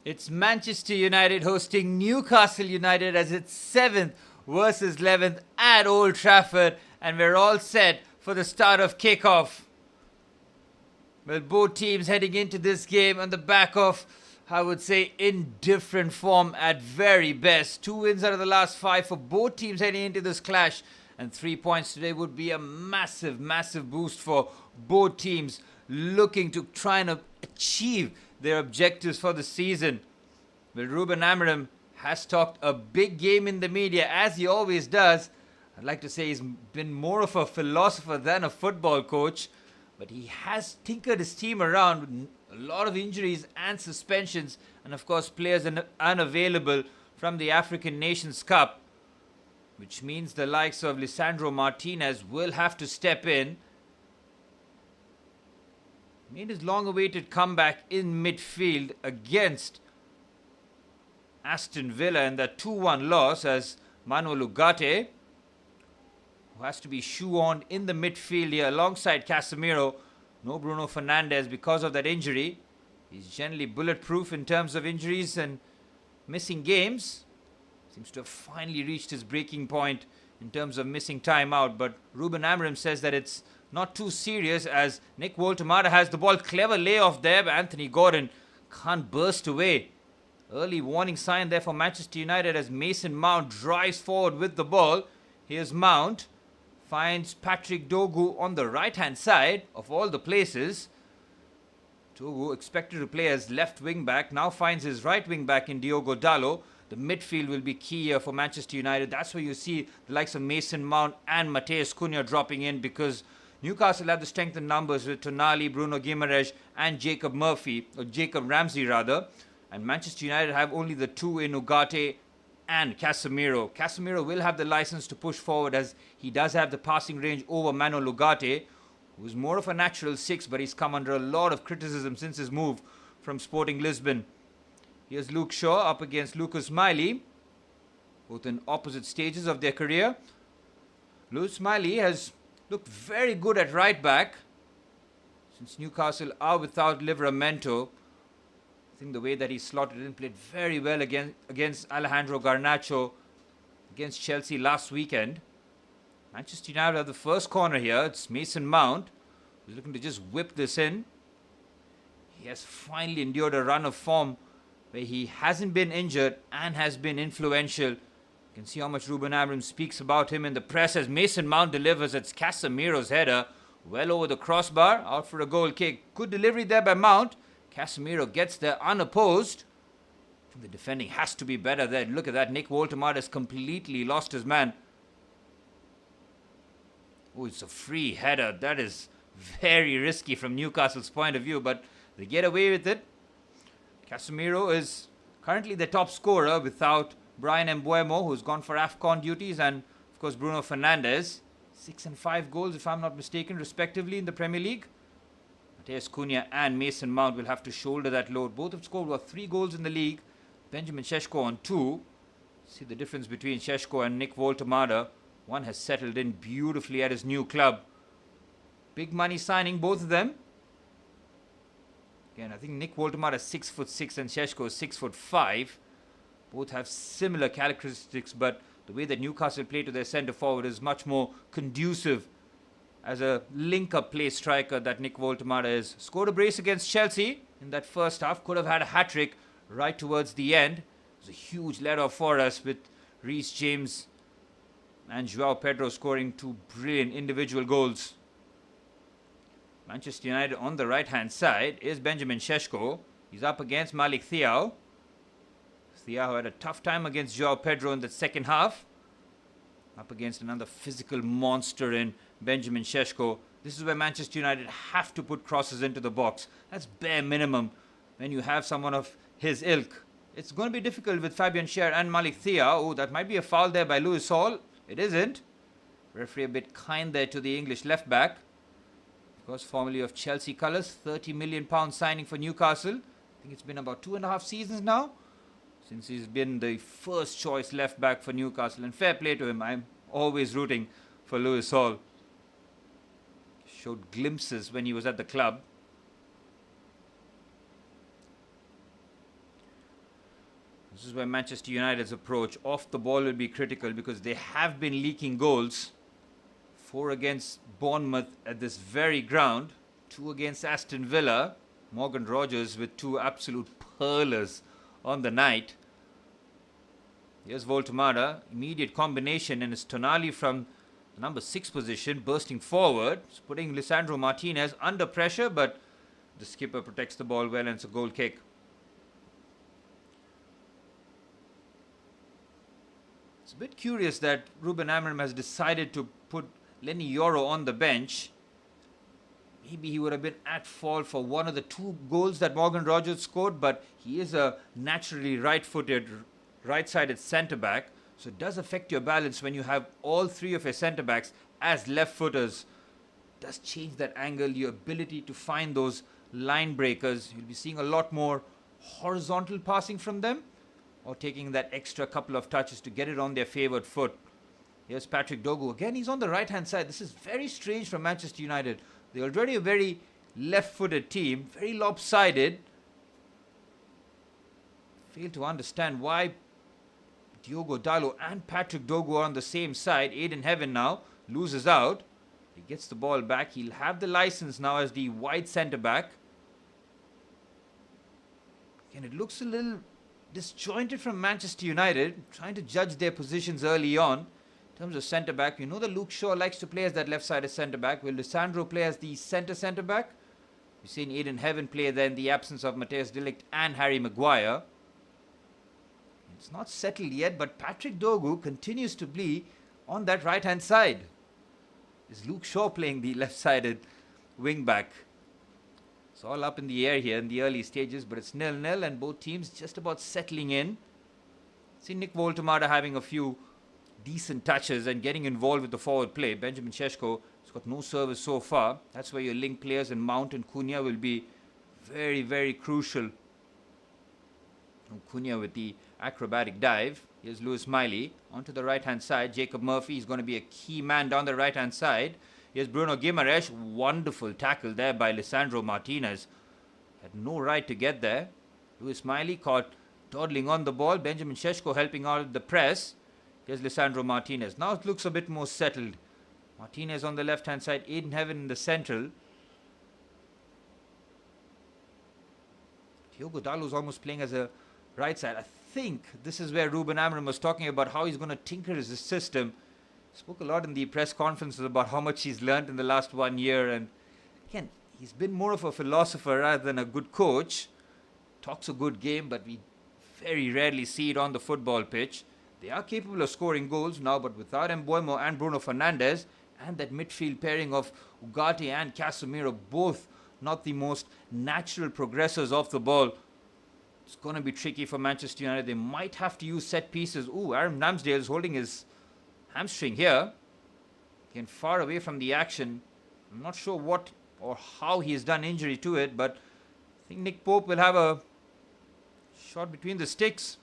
It's Manchester United hosting Newcastle United as its 7th versus 11th at Old Trafford, and we're all set for the start of kickoff. Well, both teams heading into this game on the back of, I would say, indifferent form at very best. 2 wins out of the last 5 for both teams heading into this clash, and 3 points today would be a massive, massive boost for both teams looking to try and achieve their objectives for the season. Well, Ruben Amorim has talked a big game in the media, as he always does. I'd like to say he's been more of a philosopher than a football coach, but he has tinkered his team around with a lot of injuries and suspensions, and of course players unavailable from the African Nations Cup, which means the likes of Lisandro Martinez will have to step in. Made his long-awaited comeback in midfield against Aston Villa in that 2-1 loss, as Manuel Ugarte, who has to be shoe-on in the midfield here alongside Casemiro. No Bruno Fernandes because of that injury. He's generally bulletproof in terms of injuries and missing games. Seems to have finally reached his breaking point in terms of missing time out, but Ruben Amorim says that it's not too serious, as Nick Woltemade has the ball. Clever layoff there, but Anthony Gordon can't burst away. Early warning sign there for Manchester United as Mason Mount drives forward with the ball. Here's Mount. Finds Patrick Dogu on the right-hand side of all the places. Dogu, expected to play as left wing-back, now finds his right wing-back in Diogo Dalot. The midfield will be key here for Manchester United. That's where you see the likes of Mason Mount and Matheus Cunha dropping in, because Newcastle have the strength in numbers with Tonali, Bruno Guimaraes and Jacob Ramsey rather. And Manchester United have only the 2 in Ugarte and Casemiro. Casemiro will have the license to push forward, as he does have the passing range over Manuel Ugarte, who is more of a natural 6, but he's come under a lot of criticism since his move from Sporting Lisbon. Here's Luke Shaw up against Lucas Miley, both in opposite stages of their career. Lucas Miley has looked very good at right back since Newcastle are without Livramento. I think the way that he slotted in, played very well against Alejandro Garnacho against Chelsea last weekend. Manchester United have the first corner here. It's Mason Mount who's looking to just whip this in. He has finally endured a run of form where he hasn't been injured and has been influential. You can see how much Ruben Amorim speaks about him in the press as Mason Mount delivers. It's Casemiro's header well over the crossbar, out for a goal kick. Good delivery there by Mount. Casemiro gets there unopposed. I think the defending has to be better there. Look at that. Nick Woltemade has completely lost his man. Oh, it's a free header. That is very risky from Newcastle's point of view, but they get away with it. Casemiro is currently the top scorer without Brian Mbeumo, who's gone for AFCON duties, and of course Bruno Fernandes. 6 and 5 goals, if I'm not mistaken, respectively in the Premier League. Matheus Cunha and Mason Mount will have to shoulder that load. Both have scored 3 goals in the league. Benjamin Šeško on 2. See the difference between Šeško and Nick Woltemade. One has settled in beautifully at his new club. Big money signing, both of them. Again, I think Nick Woltemade is 6'6" and Šeško is 6'5". Both have similar characteristics, but the way that Newcastle play to their centre forward is much more conducive as a link-up play striker that Nick Woltemade is. Scored a brace against Chelsea in that first half. Could have had a hat-trick right towards the end. It was a huge let-off for us with Reece James and João Pedro scoring 2 brilliant individual goals. Manchester United on the right-hand side is Benjamin Šeško. He's up against Malik Thiaw. Thiaw had a tough time against João Pedro in the second half. Up against another physical monster in Benjamin Šeško. This is where Manchester United have to put crosses into the box. That's bare minimum when you have someone of his ilk. It's going to be difficult with Fabian Schär and Malik Thiaw. Oh, that might be a foul there by Lewis Hall. It isn't. Referee a bit kind there to the English left back. Of course, formerly of Chelsea colours. £30 million signing for Newcastle. I think it's been about 2.5 seasons now since he's been the first choice left back for Newcastle. And fair play to him. I'm always rooting for Lewis Hall. Showed glimpses when he was at the club. where Manchester United's approach off the ball will be critical, because they have been leaking goals. 4 against Bournemouth at this very ground, 2 against Aston Villa. Morgan Rogers with 2 absolute pearlers on the night. Here's Voltemada, immediate combination, and it's Tonali from the number 6 position bursting forward. It's putting Lisandro Martinez under pressure, but the skipper protects the ball well, and it's a goal kick. It's a bit curious that Ruben Amorim has decided to put Lenny Yoro on the bench. Maybe he would have been at fault for one of the 2 goals that Morgan Rogers scored, but he is a naturally right-footed, right-sided centre-back, so it does affect your balance when you have all 3 of your centre-backs as left-footers. It does change that angle, your ability to find those line breakers. You'll be seeing a lot more horizontal passing from them, or taking that extra couple of touches to get it on their favoured foot. Here's Patrick Dogu. Again, he's on the right-hand side. This is very strange from Manchester United. They're already a very left-footed team, very lopsided. Fail to understand why Diogo Dalot and Patrick Dogu are on the same side. Aiden Heaven now loses out. He gets the ball back. He'll have the license now as the wide centre-back. And it looks a little disjointed from Manchester United, trying to judge their positions early on. In terms of centre-back, we know that Luke Shaw likes to play as that left-sided centre-back. Will Lisandro play as the centre-back? We've seen Aiden Heaven play there in the absence of Matthias de Ligt and Harry Maguire. It's not settled yet, but Patrick Dogu continues to be on that right-hand side. Is Luke Shaw playing the left-sided wing-back? It's all up in the air here in the early stages, but it's 0-0 and both teams just about settling in. See Nick Voltemada having a few decent touches and getting involved with the forward play. Benjamin Šeško has got no service so far. That's where your link players in Mount and Cunha will be very, very crucial. Cunha with the acrobatic dive. Here's Lewis Miley onto the right-hand side. Jacob Murphy is going to be a key man down the right-hand side. Here's Bruno Guimaraes. Wonderful tackle there by Lisandro Martinez. Had no right to get there. Lewis Miley caught dawdling on the ball. Benjamin Šeško helping out with the press. Here's Lisandro Martinez. Now it looks a bit more settled. Martinez on the left-hand side. Aiden Heaven in the central. Diogo Dalot is almost playing as a right side. I think this is where Ruben Amorim was talking about how he's going to tinker his system. Spoke a lot in the press conferences about how much he's learned in the last 1 year, and again, he's been more of a philosopher rather than a good coach. Talks a good game, but we very rarely see it on the football pitch. They are capable of scoring goals now, but without Mbeumo and Bruno Fernandes, and that midfield pairing of Ugarte and Casemiro, both not the most natural progressors off the ball, it's going to be tricky for Manchester United. They might have to use set pieces. Ooh, Aaron Ramsdale is holding his hamstring here. Again, far away from the action. I'm not sure what or how he has done injury to it, but I think Nick Pope will have a shot between the sticks.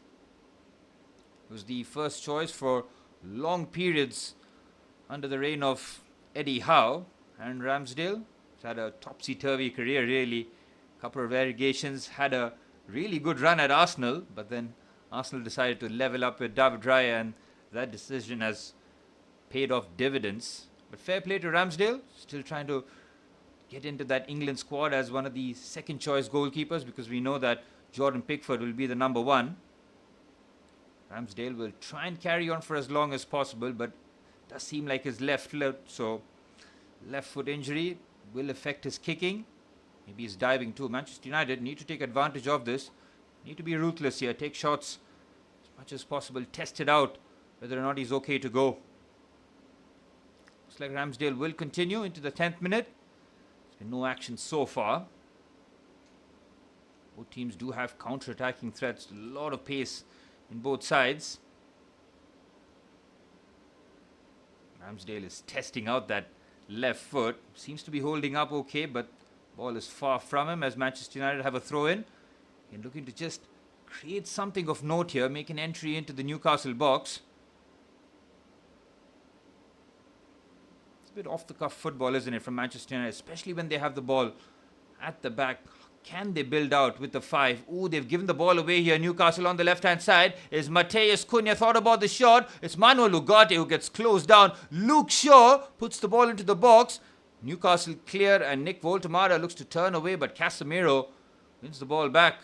It was the first choice for long periods under the reign of Eddie Howe. Aaron Ramsdale has had a topsy-turvy career, really. A couple of relegations, had a really good run at Arsenal, but then Arsenal decided to level up with David Raya, and that decision has paid off dividends. But fair play to Ramsdale, still trying to get into that England squad as one of the second choice goalkeepers, because we know that Jordan Pickford will be the number 1. Ramsdale will try and carry on for as long as possible, but it does seem like his left foot, so left foot injury will affect his kicking. Maybe he's diving too. Manchester United need to take advantage of this. Need to be ruthless here. Take shots as much as possible. Test it out whether or not he's okay to go. Looks like Ramsdale will continue into the 10th minute. There's been no action so far. Both teams do have counter-attacking threats. A lot of pace in both sides. Ramsdale is testing out that left foot. Seems to be holding up okay, but ball is far from him as Manchester United have a throw-in. And looking to just create something of note here, make an entry into the Newcastle box. It's a bit off-the-cuff football, isn't it, from Manchester United, especially when they have the ball at the back. Can they build out with the 5? Ooh, they've given the ball away here. Newcastle on the left-hand side is Mateus Cunha. Thought about the shot. It's Manuel Ugarte who gets closed down. Luke Shaw puts the ball into the box. Newcastle clear and Nick Voltemada looks to turn away, but Casemiro wins the ball back.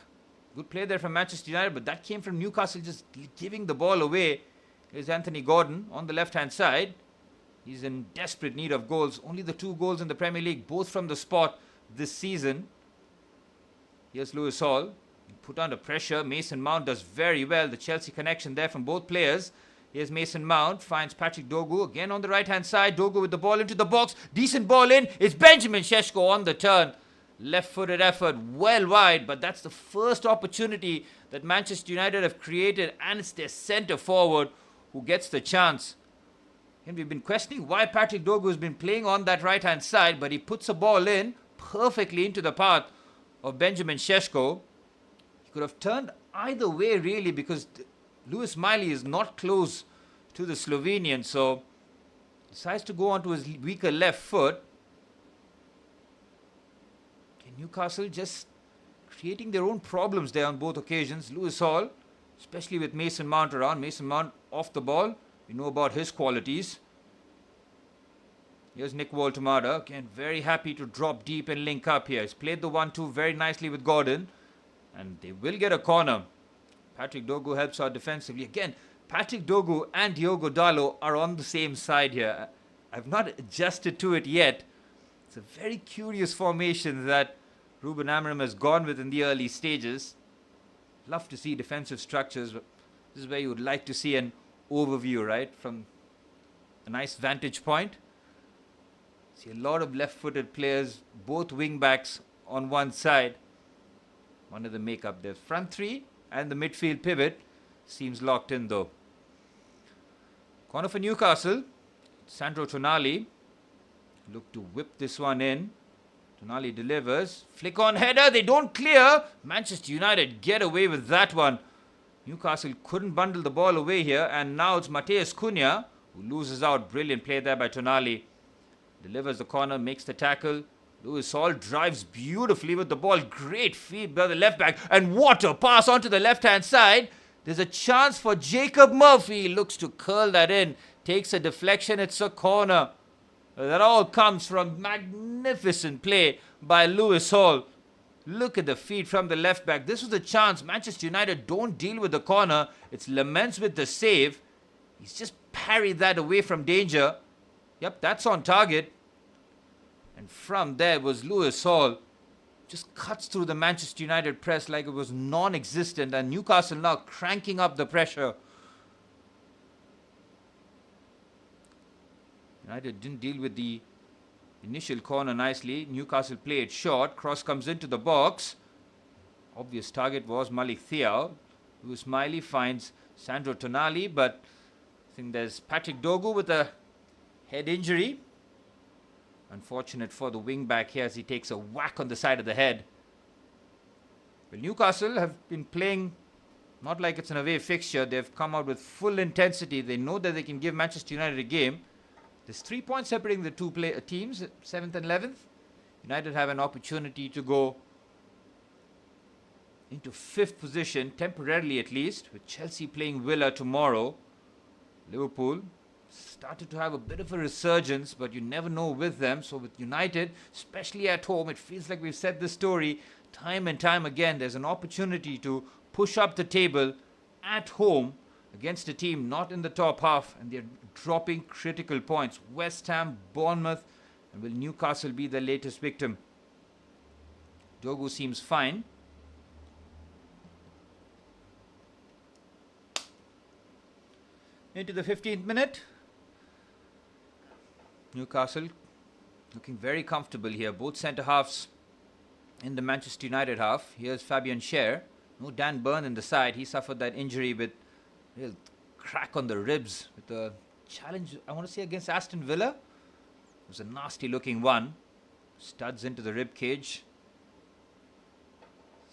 Good play there from Manchester United, but that came from Newcastle just giving the ball away. Here's Anthony Gordon on the left-hand side. He's in desperate need of goals. Only the 2 goals in the Premier League, both from the spot this season. Here's Lewis Hall. Put under pressure. Mason Mount does very well. The Chelsea connection there from both players. Here's Mason Mount. Finds Patrick Dogu. Again on the right-hand side. Dogu with the ball into the box. Decent ball in. It's Benjamin Šeško on the turn. Left-footed effort. Well wide. But that's the first opportunity that Manchester United have created. And it's their centre forward who gets the chance. And we've been questioning why Patrick Dogu has been playing on that right-hand side. But he puts a ball in perfectly into the path of Benjamin Šeško. He could have turned either way really, because Lewis Miley is not close to the Slovenian, so decides to go onto his weaker left foot. And Newcastle just creating their own problems there on both occasions. Lewis Hall, especially with Mason Mount around. Mason Mount off the ball. We know about his qualities. Here's Nick Voltemada. Again, very happy to drop deep and link up here. He's played the 1-2 very nicely with Gordon. And they will get a corner. Patrick Dogu helps out defensively. Again, Patrick Dogu and Diogo Dalot are on the same side here. I've not adjusted to it yet. It's a very curious formation that Ruben Amorim has gone with in the early stages. Love to see defensive structures. But this is where you would like to see an overview, right? From a nice vantage point. See a lot of left-footed players, both wing-backs on one side. One of the make-up their front 3 and the midfield pivot seems locked in though. Corner for Newcastle. Sandro Tonali look to whip this one in. Tonali delivers. Flick on header. They don't clear. Manchester United get away with that one. Newcastle couldn't bundle the ball away here, and now it's Mateus Cunha who loses out. Brilliant play there by Tonali. Delivers the corner, makes the tackle. Lewis Hall drives beautifully with the ball. Great feed by the left back. And what a pass onto the left-hand side. There's a chance for Jacob Murphy. Looks to curl that in. Takes a deflection. It's a corner. That all comes from magnificent play by Lewis Hall. Look at the feed from the left back. This was a chance. Manchester United don't deal with the corner. It's Laments with the save. He's just parried that away from danger. Yep, that's on target. And from there was Lewis Hall. Just cuts through the Manchester United press like it was non-existent. And Newcastle now cranking up the pressure. United didn't deal with the initial corner nicely. Newcastle played short. Cross comes into the box. Obvious target was Malik Thiaw. Lewis Miley finds Sandro Tonali. But I think there's Patrick Dogu with a head injury. Unfortunate for the wing back here as he takes a whack on the side of the head. Well, Newcastle have been playing not like it's an away fixture. They've come out with full intensity. They know that they can give Manchester United a game. There's 3 points separating the two teams, 7th and 11th. United have an opportunity to go into 5th position, temporarily at least, with Chelsea playing Villa tomorrow. Liverpool started to have a bit of a resurgence, but you never know with them. So with United, especially at home, it feels like we've said this story time and time again. There's an opportunity to push up the table at home against a team not in the top half, and they're dropping critical points. West Ham, Bournemouth, and will Newcastle be the latest victim? Dogu seems fine. Into the 15th minute. Newcastle looking very comfortable here. Both centre halves in the Manchester United half. Here's Fabian Schär. No Dan Burn in the side. He suffered that injury with a real crack on the ribs with the challenge, I want to say, against Aston Villa. It was a nasty looking one. Studs into the rib cage.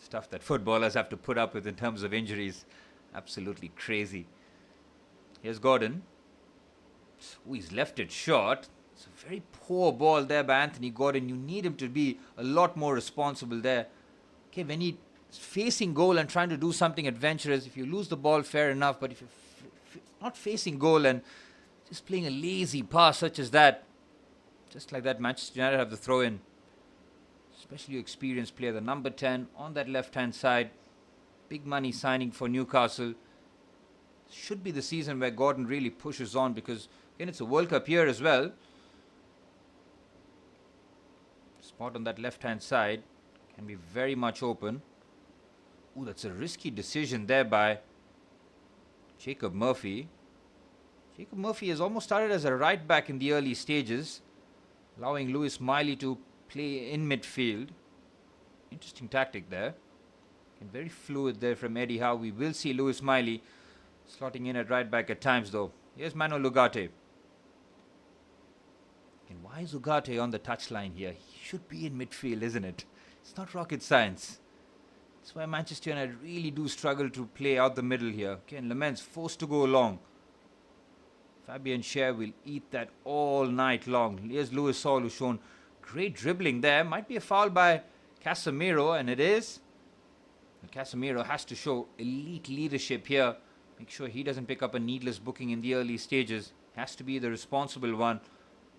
Stuff that footballers have to put up with in terms of injuries. Absolutely crazy. Here's Gordon. Ooh, he's left it short. It's a very poor ball there by Anthony Gordon. You need him to be a lot more responsible there Okay, when he's facing goal and trying to do something adventurous, if you lose the ball, fair enough. But if you're not facing goal and just playing a lazy pass such as that, just like that, Manchester United have the throw in. Especially experienced player, the number 10 on that left-hand side. Big money signing for Newcastle. Should be the season where Gordon really pushes on, because again, it's a World Cup year as well. Spot on that left-hand side can be very much open. Ooh, that's a risky decision there by Jacob Murphy. Jacob Murphy has almost started as a right back in the early stages, allowing Lewis Miley to play in midfield. Interesting tactic there. And very fluid there from Eddie Howe. We will see Lewis Miley slotting in at right back at times though. Here's Manuel Ugarte. And why is Ugarte on the touchline here? He should be in midfield, isn't it? It's not rocket science. That's why Manchester United really do struggle to play out the middle here. Okay, and Lamens forced to go long. Fabian Schär will eat that all night long. Here's Lewis Hall, who's shown great dribbling there. Might be a foul by Casemiro, and it is. And Casemiro has to show elite leadership here. Make sure he doesn't pick up a needless booking in the early stages. Has to be the responsible one.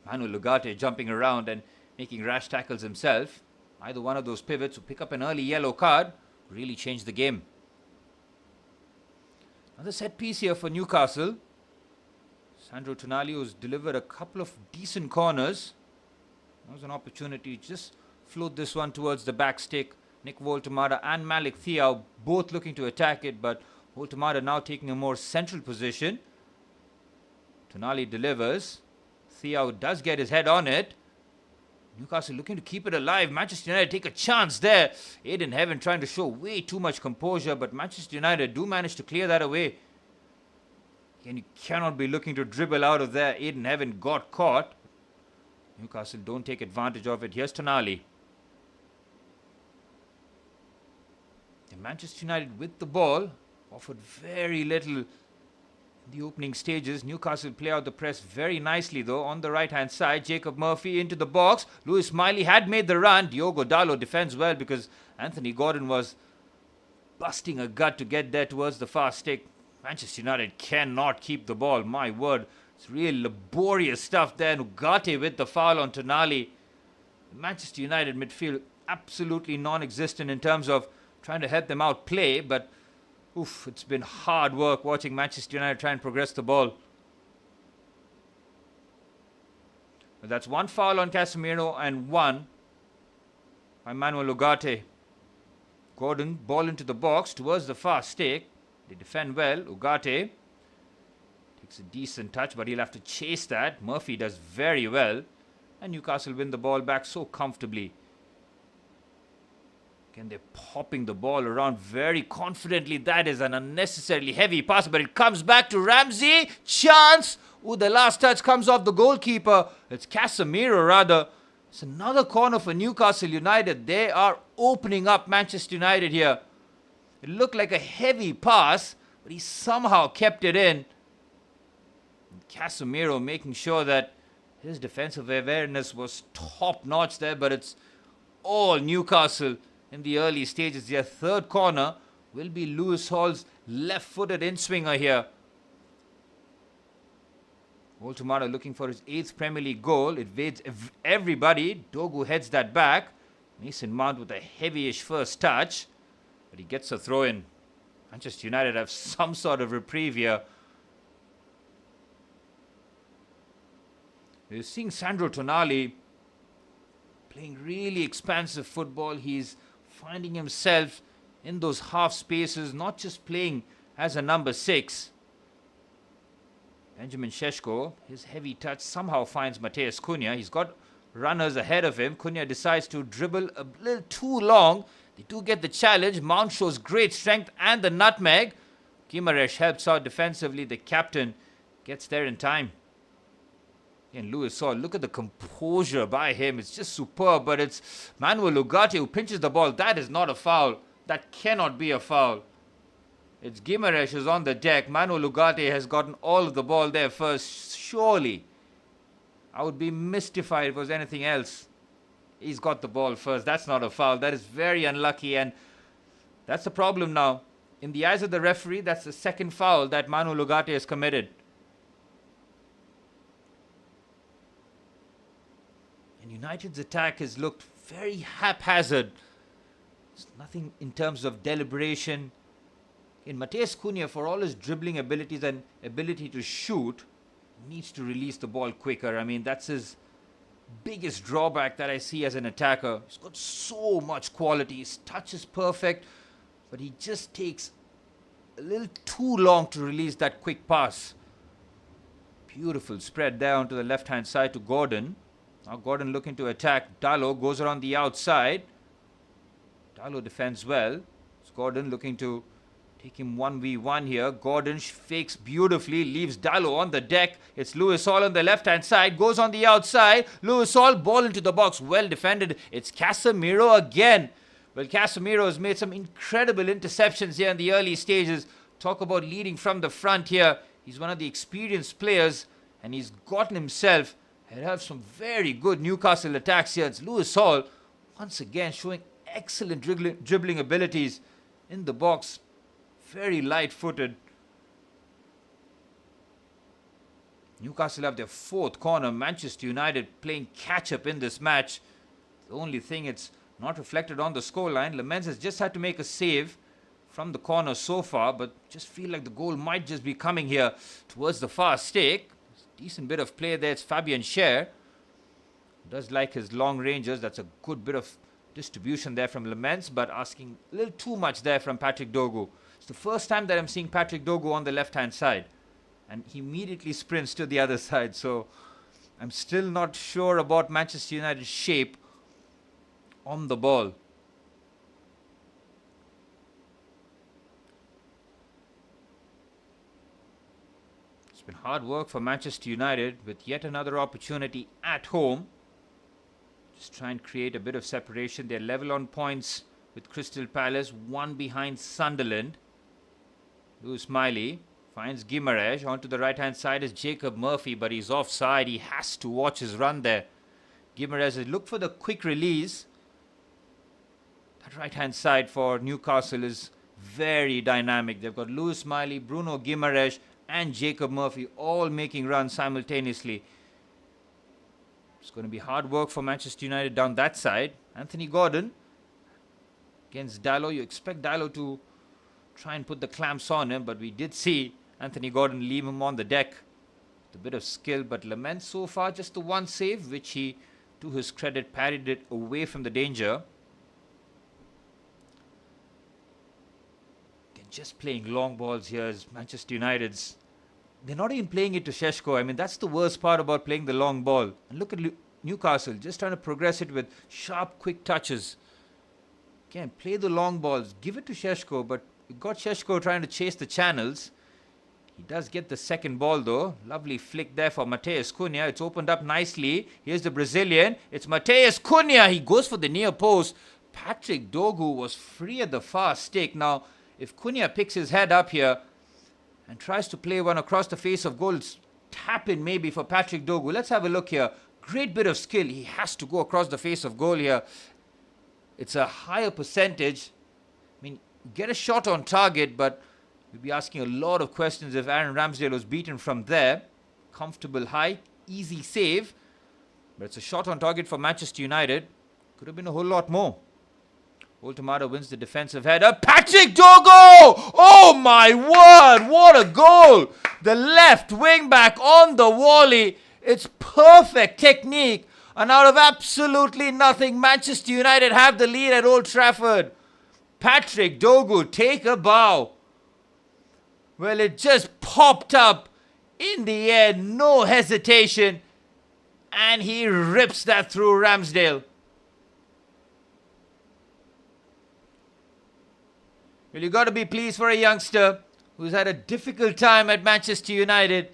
Manuel Ugarte jumping around and making rash tackles himself. Either one of those pivots who pick up an early yellow card really change the game. Another set piece here for Newcastle. Sandro Tonali, who's delivered a couple of decent corners. That was an opportunity to just float this one towards the back stick. Nick Woltemade and Malik Thiaw both looking to attack it, but Woltemade now taking a more central position. Tonali delivers. Thiaw does get his head on it. Newcastle looking to keep it alive. Manchester United take a chance there. Aiden Heaven trying to show way too much composure, but Manchester United do manage to clear that away. And you cannot be looking to dribble out of there. Aiden Heaven got caught. Newcastle don't take advantage of it. Here's Tonali. And Manchester United with the ball offered very little in the opening stages. Newcastle play out the press very nicely though. On the right hand side, Jacob Murphy into the box. Lewis Miley had made the run. Diogo Dalot defends well because Anthony Gordon was busting a gut to get there towards the far stick. Manchester United cannot keep the ball. My word, it's real laborious stuff there. Ugarte with the foul on Tonali. Manchester United midfield absolutely non-existent in terms of trying to help them out play, but oof, it's been hard work watching Manchester United try and progress the ball. But that's one foul on Casemiro and one by Manuel Ugarte. Gordon, ball into the box towards the far stick. They defend well. Ugarte takes a decent touch, but he'll have to chase that. Murphy does very well. And Newcastle win the ball back so comfortably. Again, they're popping the ball around very confidently. That is an unnecessarily heavy pass, but it comes back to Ramsey. Chance! Ooh, the last touch comes off the goalkeeper. It's Casemiro, rather. It's another corner for Newcastle United. They are opening up Manchester United here. It looked like a heavy pass, but he somehow kept it in. And Casemiro making sure that his defensive awareness was top-notch there, but it's all Newcastle in the early stages. Their third corner will be Lewis Hall's left-footed in-swinger here. Woltemade looking for his 8th Premier League goal. It evades everybody. Dogu heads that back. Mason Mount with a heavyish first touch, but he gets a throw in. Manchester United have some sort of reprieve here. We're seeing Sandro Tonali playing really expansive football. He's finding himself in those half spaces, not just playing as a number 6. Benjamin Šeško, his heavy touch somehow finds Mateus Cunha. He's got runners ahead of him. Cunha decides to dribble a little too long. They do get the challenge. Mount shows great strength and the nutmeg. Guimaraes helps out defensively. The captain gets there in time. And Lewis Hall, look at the composure by him. It's just superb, but it's Manuel Ugarte who pinches the ball. That is not a foul. That cannot be a foul. It's Guimaraes who's on the deck. Manuel Ugarte has gotten all of the ball there first. Surely, I would be mystified if it was anything else. He's got the ball first. That's not a foul. That is very unlucky, and That's the problem now. In the eyes of the referee, that's the second foul that Manu Lugate has committed. And United's attack has looked very haphazard. There's nothing in terms of deliberation. In Mateus Cunha, for all his dribbling abilities and ability to shoot, needs to release the ball quicker. I mean, that's his biggest drawback that I see as an attacker. He's got so much quality. His touch is perfect, but he just takes a little too long to release that quick pass. Beautiful spread there onto the left-hand side to Gordon. Now Gordon looking to attack. Dalot goes around the outside. Dalot defends well. It's Gordon looking to take him 1v1 here. Gordon fakes beautifully, leaves Dalot on the deck. It's Lewis Hall on the left-hand side. Goes on the outside. Lewis Hall, ball into the box. Well defended. It's Casemiro again. Well, Casemiro has made some incredible interceptions here in the early stages. Talk about leading from the front here. He's one of the experienced players, and he's gotten himself and have some very good Newcastle attacks here. It's Lewis Hall once again showing excellent dribbling abilities in the box. Very light-footed. Newcastle have their fourth corner. Manchester United playing catch-up in this match. The only thing, it's not reflected on the scoreline. Lamens has just had to make a save from the corner so far, but just feel like the goal might just be coming here towards the far stake. Decent bit of play there. It's Fabian Schär. Does like his long ranges. That's a good bit of distribution there from Lamens, but asking a little too much there from Patrick Dogu. It's the first time that I'm seeing Patrick Dogu on the left-hand side, and he immediately sprints to the other side. So I'm still not sure about Manchester United's shape on the ball. It's been hard work for Manchester United with yet another opportunity at home. Just try and create a bit of separation. They're level on points with Crystal Palace, one behind Sunderland. Lewis Miley finds Guimaraes. Onto the right-hand side is Jacob Murphy, but he's offside. He has to watch his run there. Guimaraes has looked for the quick release. That right-hand side for Newcastle is very dynamic. They've got Lewis Miley, Bruno Guimaraes, and Jacob Murphy all making runs simultaneously. It's going to be hard work for Manchester United down that side. Anthony Gordon against Dalot. You expect Dalot to try and put the clamps on him, but we did see Anthony Gordon leave him on the deck with a bit of skill. But Lamens so far just the one save, which he, to his credit, parried it away from the danger. They're just playing long balls here as Manchester United's. They're not even playing it to Šeško. I mean, that's the worst part about playing the long ball. And look at Newcastle, just trying to progress it with sharp, quick touches. Again, play the long balls. Give it to Šeško, but you got Šeško trying to chase the channels. He does get the second ball, though. Lovely flick there for Mateus Cunha. It's opened up nicely. Here's the Brazilian. It's Mateus Cunha. He goes for the near post. Patrick Dogu was free at the far stake. Now, if Cunha picks his head up here and tries to play one across the face of goal, it's tap in maybe for Patrick Dogu. Let's have a look here. Great bit of skill. He has to go across the face of goal here. It's a higher percentage. I mean, get a shot on target, but we'll be asking a lot of questions if Aaron Ramsdale was beaten from there. Comfortable height, easy save. But it's a shot on target for Manchester United. Could have been a whole lot more. Voltemada wins the defensive header. Patrick Dogu! Oh my word! What a goal! The left wing back on the volley. It's perfect technique. And out of absolutely nothing, Manchester United have the lead at Old Trafford. Patrick Dogu, take a bow. Well, it just popped up in the air. No hesitation. And he rips that through Ramsdale. Well, you got to be pleased for a youngster who's had a difficult time at Manchester United.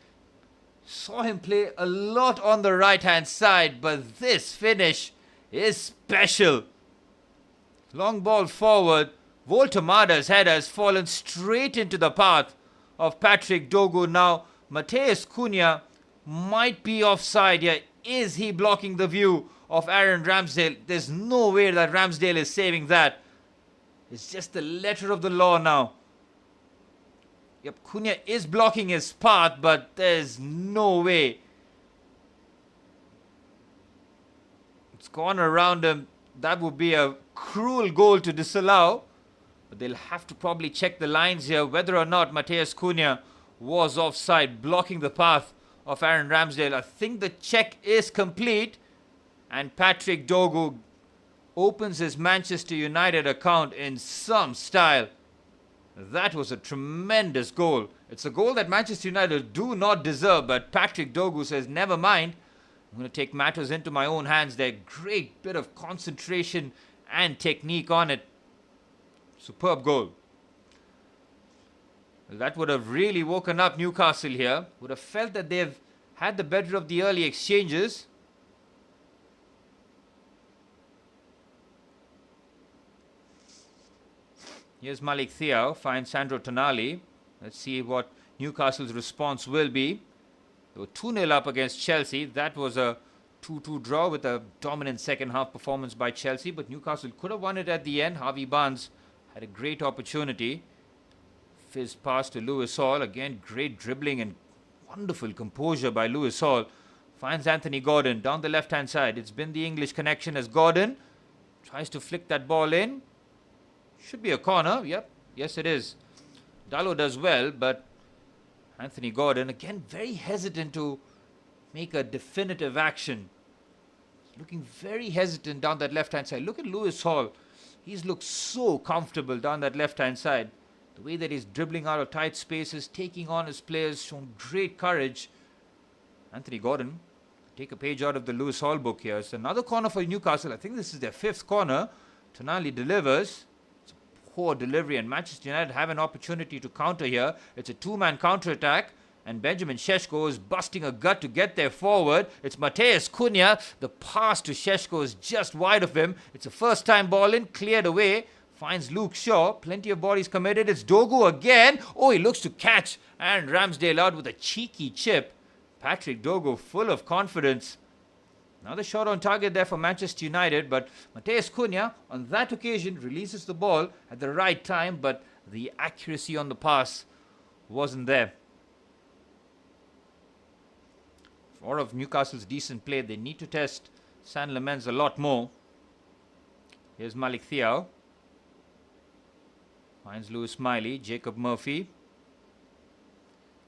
Saw him play a lot on the right-hand side, but this finish is special. Long ball forward. Voltemada's header has fallen straight into the path of Patrick Dogu. Now, Mateus Cunha might be offside here. Is he blocking the view of Aaron Ramsdale? There's no way that Ramsdale is saving that. It's just the letter of the law now. Yep, Cunha is blocking his path, but there's no way. It's gone around him. That would be a cruel goal to disallow. But they'll have to probably check the lines here, whether or not Matheus Cunha was offside, blocking the path of Aaron Ramsdale. I think the check is complete. And Patrick Dogu opens his Manchester United account in some style. That was a tremendous goal. It's a goal that Manchester United do not deserve, but Patrick Dogu says, never mind. I'm going to take matters into my own hands there. Great bit of concentration and technique on it. Superb goal. Well, that would have really woken up Newcastle here. Would have felt that they've had the better of the early exchanges. Here's Malik Thiaw, finds Sandro Tonali. Let's see what Newcastle's response will be. They were 2-0 up against Chelsea. That was a 2-2 draw with a dominant second half performance by Chelsea. But Newcastle could have won it at the end. Harvey Barnes had a great opportunity. Fizz pass to Lewis Hall. Again, great dribbling and wonderful composure by Lewis Hall. Finds Anthony Gordon down the left-hand side. It's been the English connection as Gordon tries to flick that ball in. Should be a corner. Yep. Yes, it is. Dalot does well, but Anthony Gordon, again, very hesitant to make a definitive action. Looking very hesitant down that left-hand side. Look at Lewis Hall. He's looked so comfortable down that left-hand side. The way that he's dribbling out of tight spaces, taking on his players, shown great courage. Anthony Gordon, take a page out of the Lewis Hall book here. It's another corner for Newcastle. I think this is their 5th corner. Tonali delivers. Poor delivery, and Manchester United have an opportunity to counter here. It's a 2-man counter-attack, and Benjamin Šeško is busting a gut to get there forward. It's Matheus Cunha. The pass to Šeško is just wide of him. It's a first-time ball in, cleared away. Finds Luke Shaw. Plenty of bodies committed. It's Dogu again. Oh, he looks to catch, and Ramsdale out with a cheeky chip. Patrick Dogu full of confidence. Another shot on target there for Manchester United, but Matheus Cunha on that occasion releases the ball at the right time, but the accuracy on the pass wasn't there. For all of Newcastle's decent play, they need to test Saint-Lemens a lot more. Here's Malik Thiaw. Finds Lewis Miley, Jacob Murphy.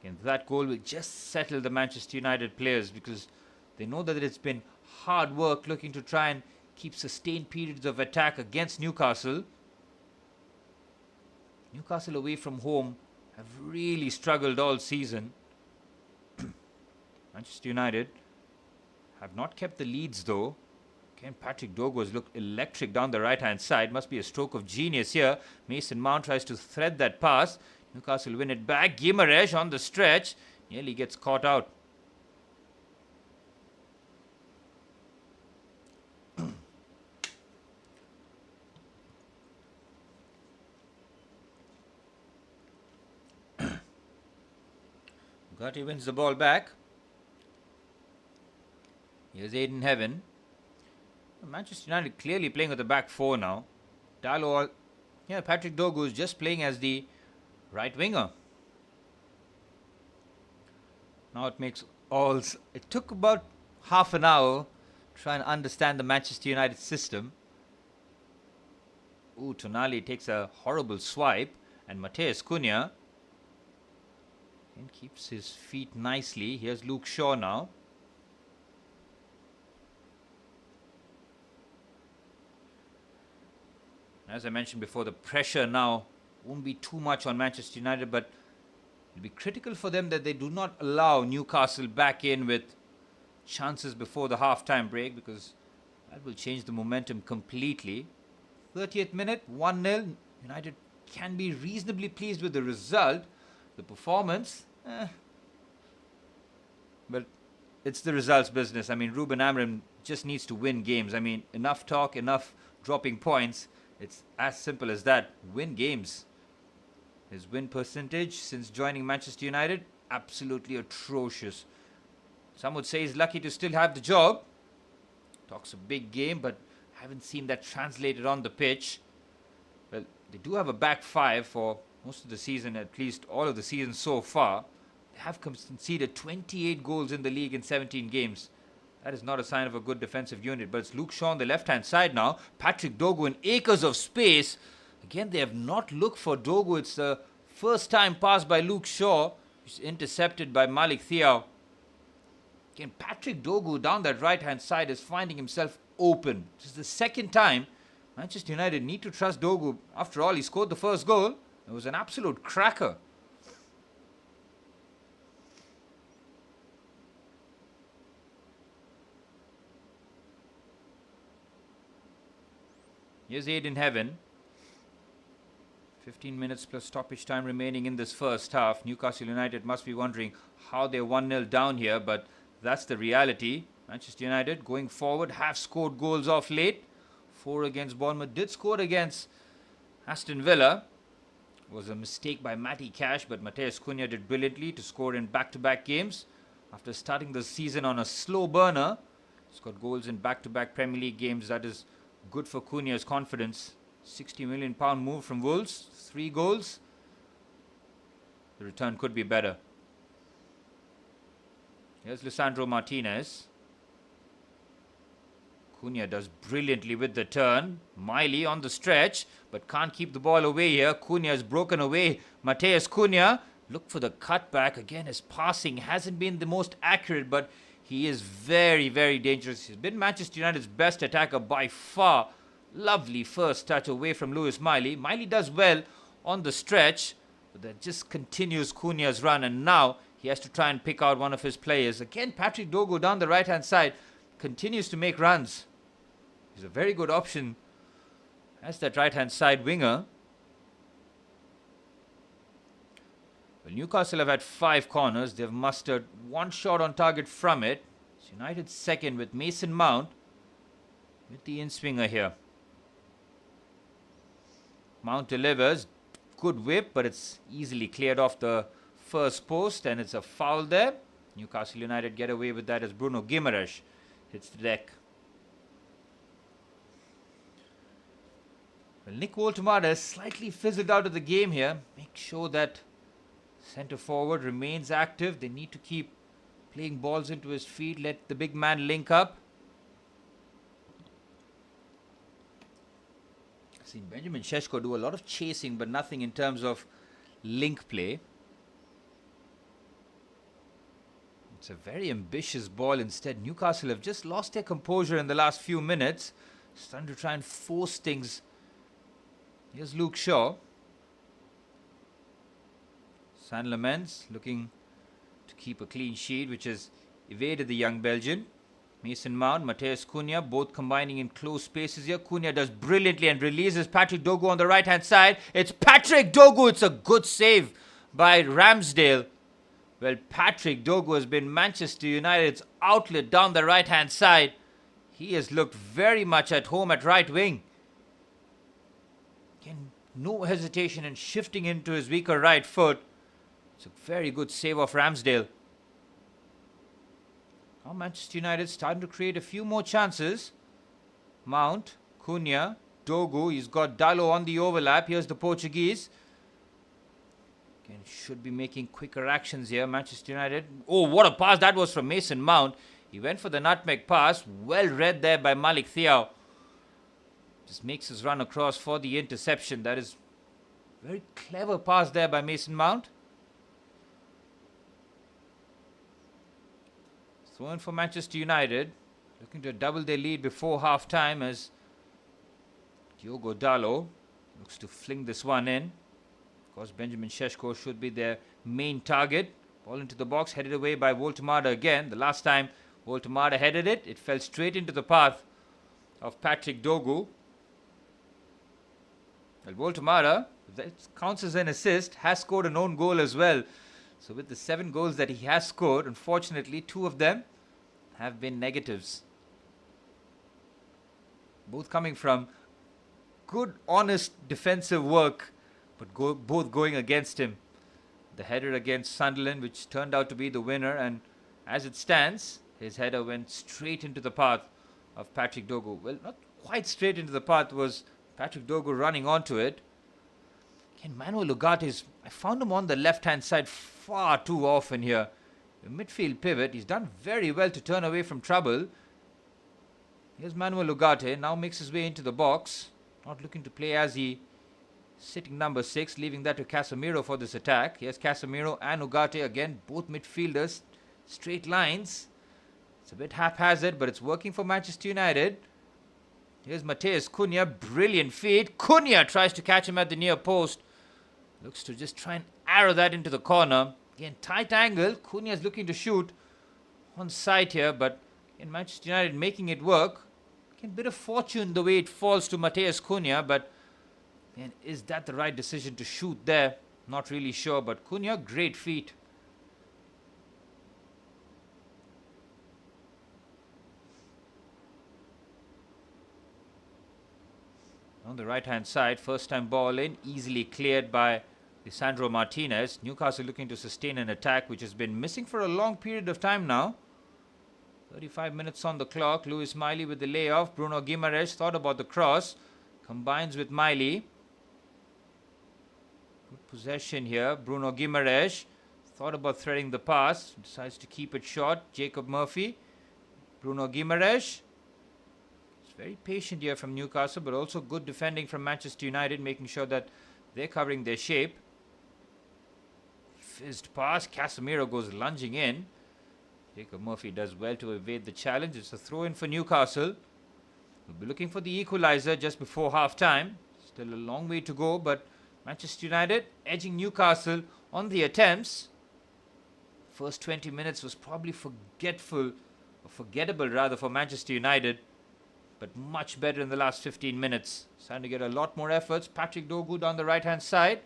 Again, that goal will just settle the Manchester United players because they know that it's been hard work looking to try and keep sustained periods of attack against Newcastle. Newcastle away from home have really struggled all season. Manchester United have not kept the leads though. Again, Patrick Dogu has looked electric down the right-hand side. Must be a stroke of genius here. Mason Mount tries to thread that pass. Newcastle win it back. Guimaraes on the stretch. Nearly gets caught out. Ugarte wins the ball back. Here's Aiden Heaven. Manchester United clearly playing with the back 4 now. Patrick Dogu is just playing as the right winger. Now it makes all... It took about half an hour to try and understand the Manchester United system. Ooh, Tonali takes a horrible swipe. And Matheus Cunha and keeps his feet nicely. Here's Luke Shaw now. As I mentioned before, the pressure now won't be too much on Manchester United, but it'll be critical for them that they do not allow Newcastle back in with chances before the half-time break, because that will change the momentum completely. 30th minute, 1-0. United can be reasonably pleased with the result. The performance, but it's the results business. I mean, Ruben Amorim just needs to win games. I mean, enough talk, enough dropping points. It's as simple as that. Win games. His win percentage since joining Manchester United, absolutely atrocious. Some would say he's lucky to still have the job. Talks a big game, but haven't seen that translated on the pitch. Well, They do have a back five for most of the season, at least all of the season so far. They have conceded 28 goals in the league in 17 games. That is not a sign of a good defensive unit. But it's Luke Shaw on the left-hand side now. Patrick Dogu in acres of space. Again, they have not looked for Dogu. It's the first time pass by Luke Shaw. He's intercepted by Malik Thiaw. Again, Patrick Dogu down that right-hand side is finding himself open. This is the second time Manchester United need to trust Dogu. After all, he scored the first goal. It was an absolute cracker. Here's Aid in Heaven. 15 minutes plus stoppage time remaining in this first half. Newcastle United must be wondering how they're 1-0 down here, but that's the reality. Manchester United going forward have scored goals off late. 4 against Bournemouth. Did score against Aston Villa. It was a mistake by Matty Cash, but Matheus Cunha did brilliantly to score in back-to-back games. After starting the season on a slow burner, he's got goals in back-to-back Premier League games. That is good for Cunha's confidence. £60 million move from Wolves. 3 goals. The return could be better. Here's Lisandro Martinez. Cunha does brilliantly with the turn. Miley on the stretch, but can't keep the ball away here. Cunha has broken away. Matheus Cunha, look for the cutback. Again, his passing hasn't been the most accurate, but he is very, very dangerous. He's been Manchester United's best attacker by far. Lovely first touch away from Lewis Miley. Miley does well on the stretch, but that just continues Cunha's run, and now he has to try and pick out one of his players. Again, Patrick Dogu down the right-hand side continues to make runs. He's a very good option as that right-hand side winger. Well, Newcastle have had 5 corners. They've mustered 1 shot on target from it. It's United's second with Mason Mount with the in-swinger here. Mount delivers. Good whip, but it's easily cleared off the first post, and it's a foul there. Newcastle United get away with that as Bruno Guimaraes hits the deck. Well, Nick Woltemade has slightly fizzled out of the game here. Make sure that centre forward remains active. They need to keep playing balls into his feet. Let the big man link up. I've seen Benjamin Šeško do a lot of chasing, but nothing in terms of link play. It's a very ambitious ball instead. Newcastle have just lost their composure in the last few minutes. Starting to try and force things. Here's Luke Shaw. San Lamens looking to keep a clean sheet, which has evaded the young Belgian. Mason Mount, Matheus Cunha, both combining in close spaces here. Cunha does brilliantly and releases Patrick Dogu on the right-hand side. It's Patrick Dogu. It's a good save by Ramsdale. Well, Patrick Dogu has been Manchester United's outlet down the right-hand side. He has looked very much at home at right wing. Again, no hesitation in shifting into his weaker right foot. It's a very good save of Ramsdale. Now Manchester United starting to create a few more chances. Mount, Cunha, Dogu. He's got Dalot on the overlap. Here's the Portuguese. Again, should be making quicker actions here, Manchester United. Oh, what a pass that was from Mason Mount. He went for the nutmeg pass. Well read there by Malik Thiaw. Just makes his run across for the interception. That is very clever pass there by Mason Mount. Thrown for Manchester United. Looking to double their lead before half-time as Diogo Dalot looks to fling this one in. Of course, Benjamin Šeško should be their main target. Ball into the box, headed away by Woltemade again. The last time Woltemade headed it, it fell straight into the path of Patrick Dogu. Well, Woltemade, that counts as an assist, has scored an own goal as well. So with the 7 goals that he has scored, unfortunately, 2 of them have been negatives. Both coming from good, honest defensive work, but both going against him. The header against Sunderland, which turned out to be the winner, and as it stands, his header went straight into the path of Patrick Dogu. Well, not quite straight into the path, was Patrick Dogu running onto it. Again, Manuel Ugarte I found him on the left-hand side far too often here. The midfield pivot, he's done very well to turn away from trouble. Here's Manuel Ugarte, now makes his way into the box. Not looking to play as he sitting number 6, leaving that to Casemiro for this attack. Here's Casemiro and Ugarte again, both midfielders, straight lines. It's a bit haphazard, but it's working for Manchester United. Here's Matheus Cunha, brilliant feed. Cunha tries to catch him at the near post. Looks to just try and arrow that into the corner. Again, tight angle. Cunha is looking to shoot on side here, but in Manchester United making it work. Again, bit of fortune the way it falls to Matheus Cunha, but again, is that the right decision to shoot there? Not really sure, but Cunha, great feet. On the right-hand side, first-time ball in, easily cleared by Lisandro Martinez. Newcastle looking to sustain an attack which has been missing for a long period of time now. 35 minutes on the clock. Lewis Miley with the layoff. Bruno Guimaraes thought about the cross. Combines with Miley. Good possession here. Bruno Guimaraes thought about threading the pass. Decides to keep it short. Jacob Murphy. Bruno Guimaraes. Very patient here from Newcastle, but also good defending from Manchester United, making sure that they're covering their shape. Fizzed pass. Casemiro goes lunging in. Jacob Murphy does well to evade the challenge. It's a throw-in for Newcastle. We'll be looking for the equalizer just before half-time. Still a long way to go, but Manchester United edging Newcastle on the attempts. First 20 minutes was probably forgettable rather, for Manchester United. But much better in the last 15 minutes. Starting to get a lot more efforts. Patrick Dogu down the right-hand side.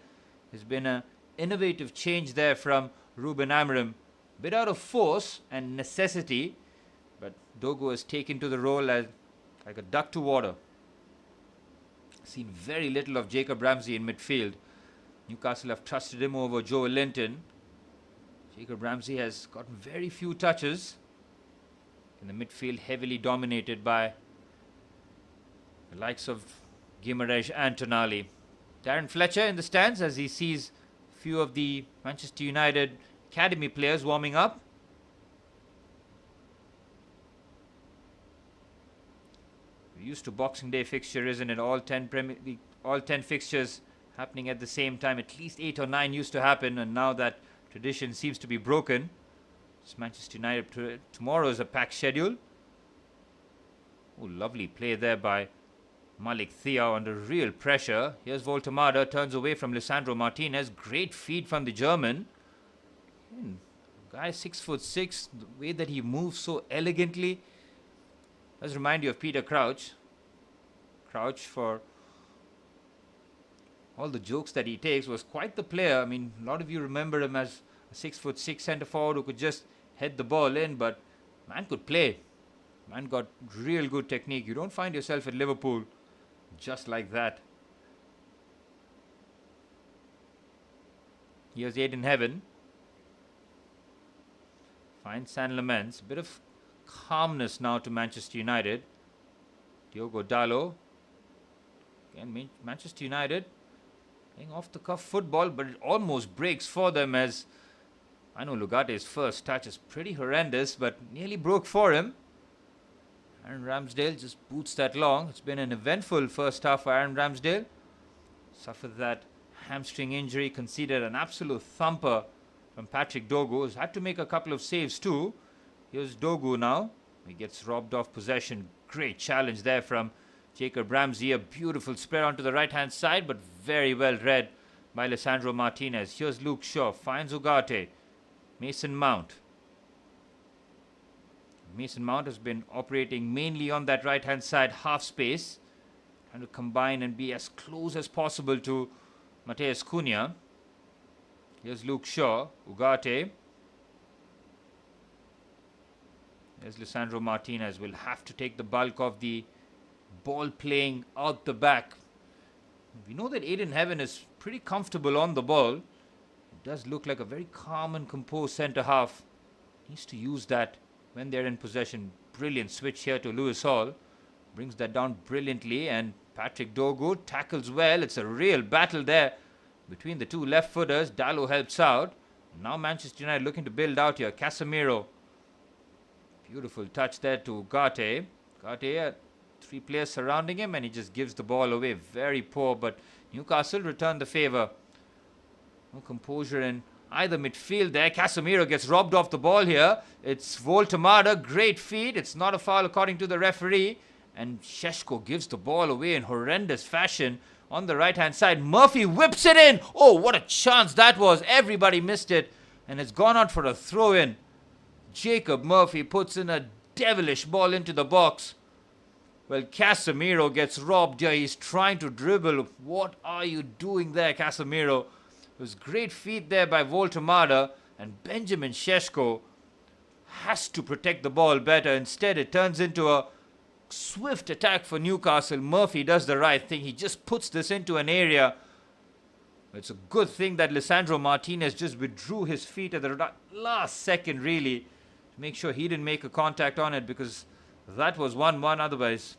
There's been an innovative change there from Ruben Amorim. Bit out of force and necessity, but Dogu has taken to the role as like a duck to water. Seen very little of Jacob Ramsey in midfield. Newcastle have trusted him over Joe Linton. Jacob Ramsey has gotten very few touches. In the midfield, heavily dominated by the likes of Guimaraes and Tonali. Darren Fletcher in the stands as he sees a few of the Manchester United academy players warming up. We're used to Boxing Day fixture, isn't it? All 10 fixtures happening at the same time. At least 8 or 9 used to happen, and now that tradition seems to be broken. It's Manchester United. Tomorrow is a packed schedule. Oh, lovely play there by Malik Thiaw under real pressure. Here's Voltemada, turns away from Lisandro Martinez. Great feed from the German. Guy 6'6", the way that he moves so elegantly does remind you of Peter Crouch. Crouch, for all the jokes that he takes, was quite the player. I mean, a lot of you remember him as a 6'6" centre forward who could just head the ball in, but man could play. Man got real good technique. You don't find yourself at Liverpool just like that. Here's Aiden Heaven. Finds San Lamens. A bit of calmness now to Manchester United. Diogo Dalot. Again, Manchester United playing off the cuff football, but it almost breaks for them, as Manuel Ugate's first touch is pretty horrendous, but nearly broke for him. Aaron Ramsdale just boots that long. It's been an eventful first half for Aaron Ramsdale. Suffered that hamstring injury, conceded an absolute thumper from Patrick Dogu. Has had to make a couple of saves too. Here's Dogu now. He gets robbed off possession. Great challenge there from Jacob Ramsey. A beautiful spread onto the right-hand side, but very well read by Lisandro Martinez. Here's Luke Shaw. Finds Ugarte. Mason Mount. Mason Mount has been operating mainly on that right-hand side half space, trying to combine and be as close as possible to Matheus Cunha. Here's Luke Shaw. Ugarte. There's Lisandro Martinez. Will have to take the bulk of the ball playing out the back. We know that Aiden Heaven is pretty comfortable on the ball. It does look like a very calm and composed centre half. Needs to use that when they're in possession. Brilliant switch here to Lewis Hall. Brings that down brilliantly, and Patrick Dogu tackles well. It's a real battle there between the two left footers. Dallo helps out. Now Manchester United looking to build out here. Casemiro. Beautiful touch there to Ugarte. Ugarte, 3 players surrounding him, and he just gives the ball away. Very poor, but Newcastle return the favour. No composure in either midfield there. Casemiro gets robbed off the ball here. It's Voltemada. Great feed. It's not a foul according to the referee. And Šeško gives the ball away in horrendous fashion on the right-hand side. Murphy whips it in. Oh, what a chance that was. Everybody missed it. And it's gone out for a throw-in. Jacob Murphy puts in a devilish ball into the box. Well, Casemiro gets robbed here. He's trying to dribble. What are you doing there, Casemiro? It was great feed there by Voltemada. And Benjamin Šeško has to protect the ball better. Instead, it turns into a swift attack for Newcastle. Murphy does the right thing. He just puts this into an area. It's a good thing that Lisandro Martinez just withdrew his feet at the last second, really, to make sure he didn't make a contact on it, because that was 1-1 otherwise.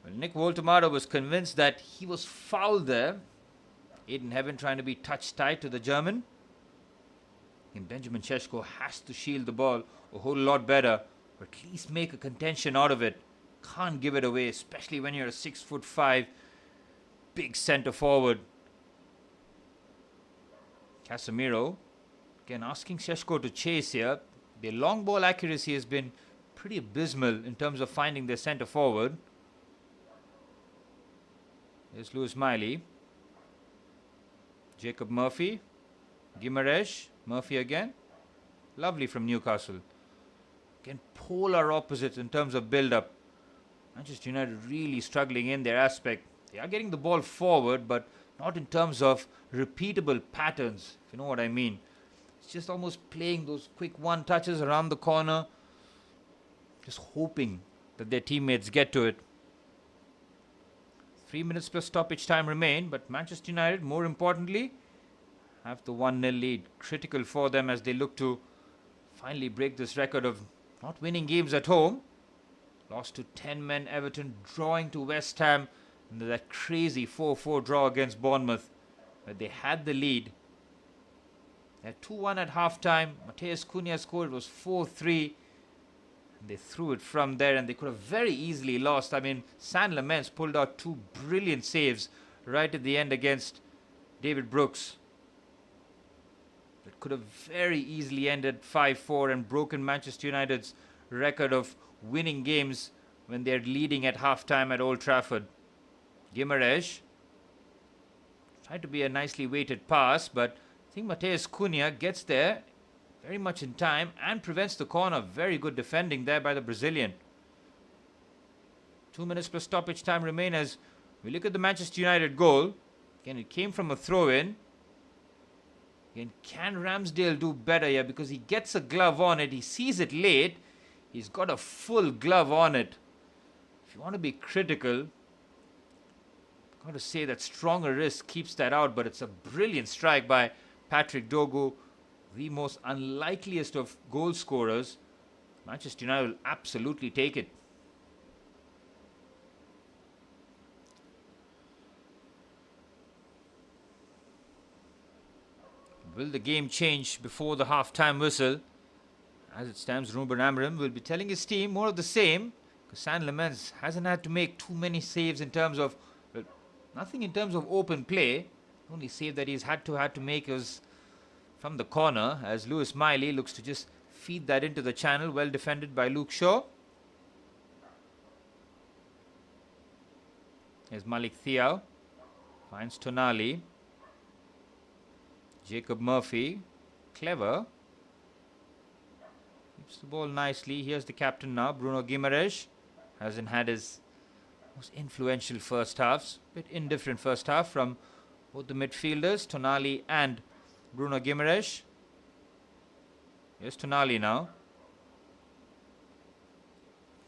Well, Nick Voltemada was convinced that he was fouled there. Aiden Heaven trying to be touch tight to the German. And Benjamin Šeško has to shield the ball a whole lot better, or at least make a contention out of it. Can't give it away, especially when you're a 6'5" big centre forward. Casemiro again asking Šeško to chase here. Their long ball accuracy has been pretty abysmal in terms of finding their centre forward. There's Lewis Miley. Jacob Murphy. Guimaraes. Murphy again. Lovely from Newcastle. Again, polar opposites in terms of build-up. Manchester United really struggling in their aspect. They are getting the ball forward, but not in terms of repeatable patterns, if you know what I mean. It's just almost playing those quick one touches around the corner, just hoping that their teammates get to it. 3 minutes plus stoppage time remain, but Manchester United, more importantly, have the 1-0 lead. Critical for them as they look to finally break this record of not winning games at home. Lost to 10-men Everton, drawing to West Ham, and that crazy 4-4 draw against Bournemouth, where they had the lead. They had 2-1 at half-time. Mateus Cunha scored. It was 4-3. They threw it from there, and they could have very easily lost. I mean, San Lamens pulled out 2 brilliant saves right at the end against David Brooks. It could have very easily ended 5-4 and broken Manchester United's record of winning games when they're leading at half-time at Old Trafford. Guimaraes tried to be a nicely weighted pass, but I think Mateus Cunha gets there very much in time and prevents the corner. Very good defending there by the Brazilian. 2 minutes plus stoppage time remain as we look at the Manchester United goal. Again, it came from a throw-in. Again, can Ramsdale do better here? Because he gets a glove on it. He sees it late. He's got a full glove on it. If you want to be critical, I've got to say that stronger wrist keeps that out, but it's a brilliant strike by Patrick Dogu, the most unlikeliest of goal scorers. Manchester United will absolutely take it. Will the game change before the half-time whistle? As it stands, Ruben Amorim will be telling his team more of the same, because San Lamens hasn't had to make too many saves in terms of, well, nothing in terms of open play. The only save that he's had to make was from the corner, as Lewis Miley looks to just feed that into the channel, well defended by Luke Shaw. Here's Malik Thiaw, finds Tonali. Jacob Murphy, clever. Keeps the ball nicely. Here's the captain now, Bruno Guimaraes. Hasn't had his most influential first halves. Bit indifferent first half from both the midfielders, Tonali and Bruno Guimaraes. Here's Tonali now.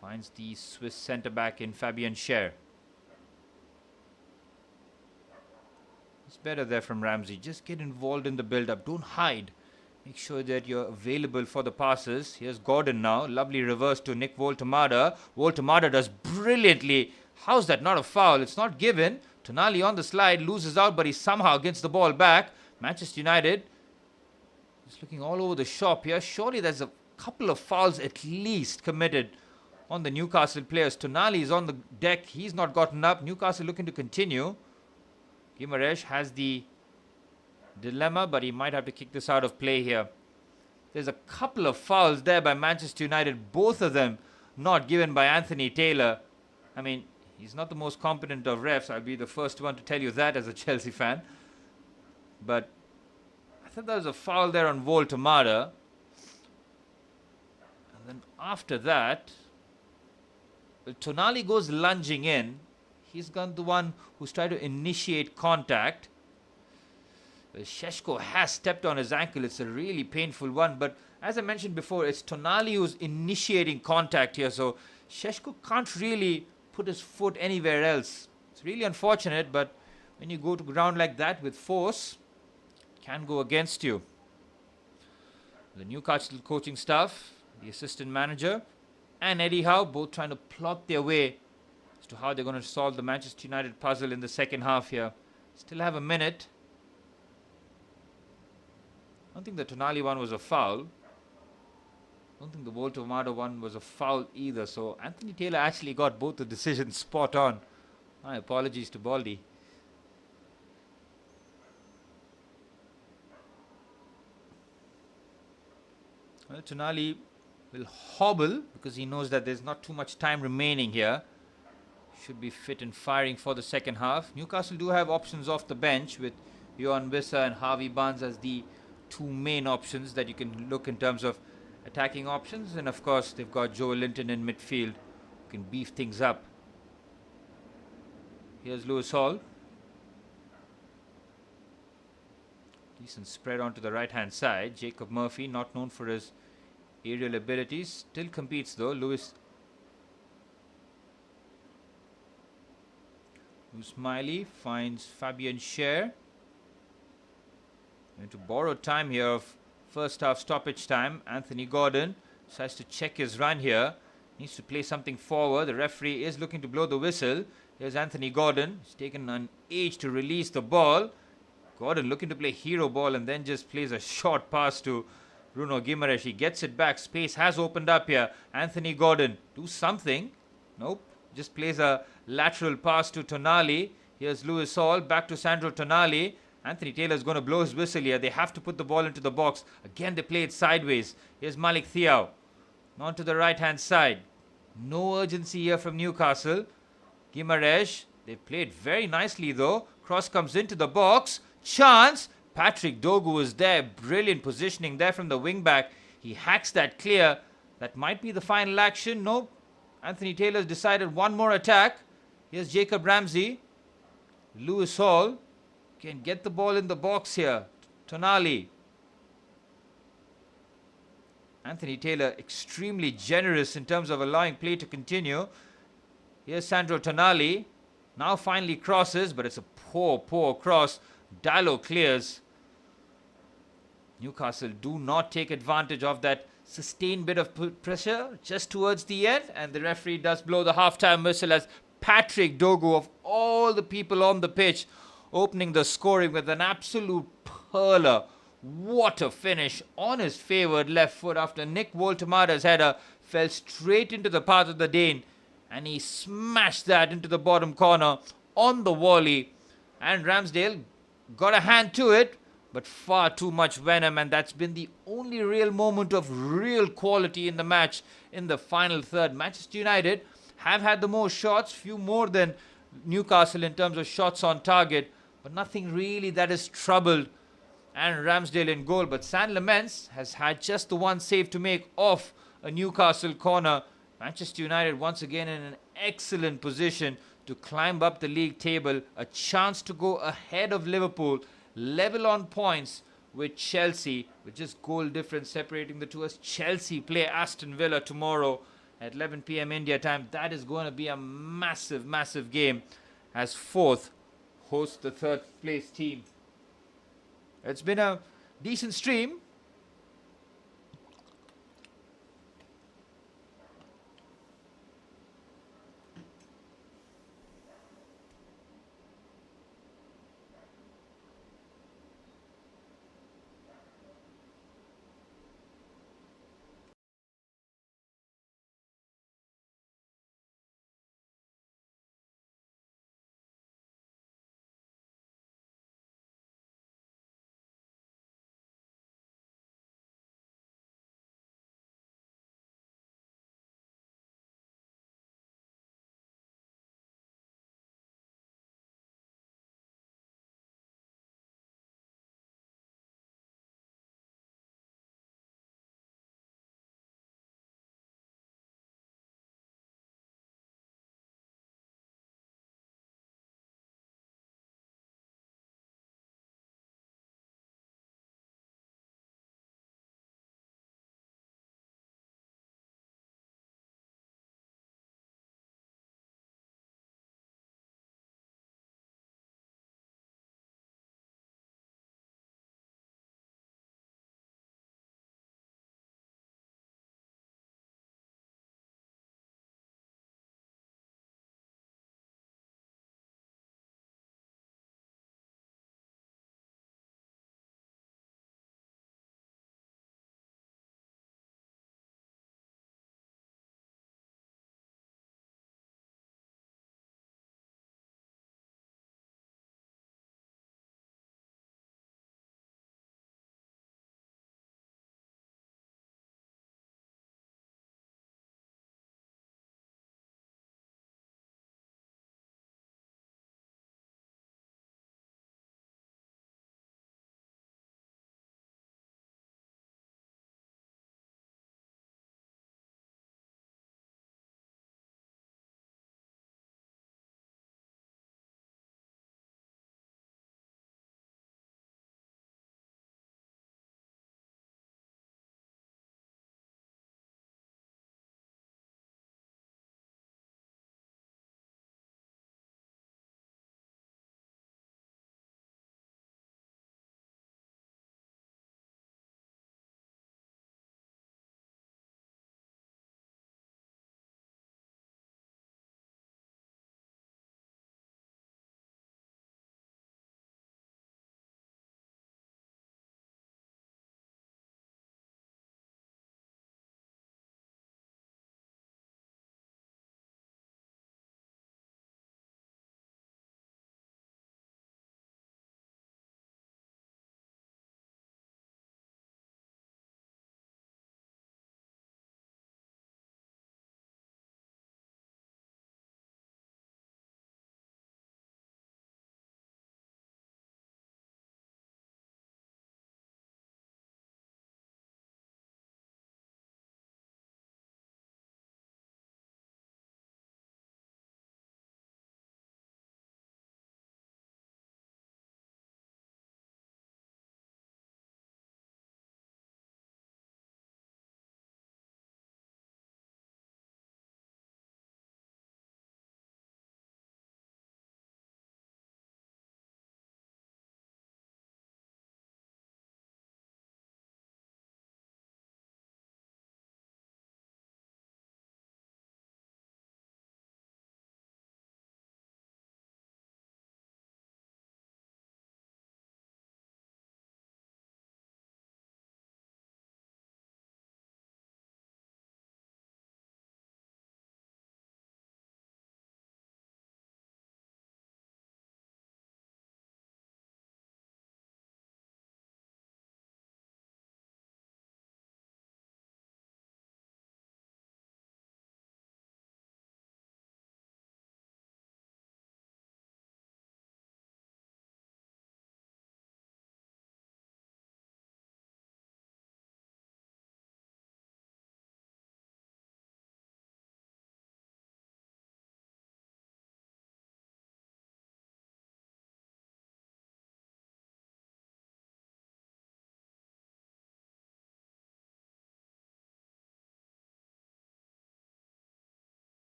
Finds the Swiss centre-back in Fabian Schär. It's better there from Ramsey. Just get involved in the build-up. Don't hide. Make sure that you're available for the passes. Here's Gordon now. Lovely reverse to Nick Voltemada. Voltemada does brilliantly. How's that not a foul? It's not given. Tonali on the slide, loses out, but he somehow gets the ball back. Manchester United is looking all over the shop here. Surely there's a couple of fouls at least committed on the Newcastle players. Tonali is on the deck. He's not gotten up. Newcastle looking to continue. Guimaraes has the dilemma, but he might have to kick this out of play here. There's a couple of fouls there by Manchester United, both of them not given by Anthony Taylor. I mean, he's not the most competent of refs. I'll be the first one to tell you that as a Chelsea fan. But I thought there was a foul there on Voltemada. And then after that, well, Tonali goes lunging in. He's gone the one who's tried to initiate contact. Well, Šeško has stepped on his ankle. It's a really painful one. But as I mentioned before, it's Tonali who's initiating contact here. So Šeško can't really put his foot anywhere else. It's really unfortunate, but when you go to ground like that with force, it can go against you. The Newcastle coaching staff, the assistant manager, and Eddie Howe both trying to plot their way as to how they're going to solve the Manchester United puzzle in the second half here. Still have a minute. I don't think the Tonali one was a foul. I don't think the Voltemada one was a foul either. So Anthony Taylor actually got both the decisions spot on. My apologies to Baldy. Well, Tonali will hobble because he knows that there's not too much time remaining here. Should be fit and firing for the second half. Newcastle do have options off the bench with Johan Wissa and Harvey Barnes as the two main options that you can look in terms of attacking options. And of course, they've got Joe Linton in midfield who can beef things up. Here's Lewis Hall. Decent spread onto the right-hand side. Jacob Murphy, not known for his aerial abilities, still competes though. Lewis Miley finds Fabian Schär. Going to borrow time here of first half stoppage time. Anthony Gordon decides to check his run here. Needs to play something forward. The referee is looking to blow the whistle. Here's Anthony Gordon. He's taken an age to release the ball. Gordon looking to play hero ball and then just plays a short pass to Bruno Guimaraes. He gets it back. Space has opened up here. Anthony Gordon, do something. Nope. Just plays a lateral pass to Tonali. Here's Lewis Hall. Back to Sandro Tonali. Anthony Taylor is going to blow his whistle here. They have to put the ball into the box. Again, they play it sideways. Here's Malik Thiaw. On to the right-hand side. No urgency here from Newcastle. Guimaraes. They played very nicely though. Cross comes into the box. Chance. Patrick Dogu is there. Brilliant positioning there from the wing-back. He hacks that clear. That might be the final action. Nope. Anthony Taylor's decided one more attack. Here's Jacob Ramsey. Lewis Hall can get the ball in the box here. Tonali. Anthony Taylor extremely generous in terms of allowing play to continue. Here's Sandro Tonali. Now finally crosses, but it's a poor cross. Dallo clears. Newcastle do not take advantage of that sustained bit of pressure just towards the end, and the referee does blow the halftime whistle as Patrick Dogu, of all the people on the pitch, opening the scoring with an absolute perler. What a finish on his favoured left foot after Nick Voltemada's header fell straight into the path of the Dane, and he smashed that into the bottom corner on the volley, and Ramsdale got a hand to it, but far too much venom, and that's been the only real moment of real quality in the match in the final third. Manchester United have had the most shots, few more than Newcastle in terms of shots on target, but nothing really that has troubled and Ramsdale in goal. But San Lamens has had just the one save to make off a Newcastle corner. Manchester United once again in an excellent position to climb up the league table, a chance to go ahead of Liverpool, level on points with Chelsea, with just goal difference separating the two, as Chelsea play Aston Villa tomorrow at 11 p.m. India time. That is going to be a massive game as fourth hosts the third place team. It's been a decent stream.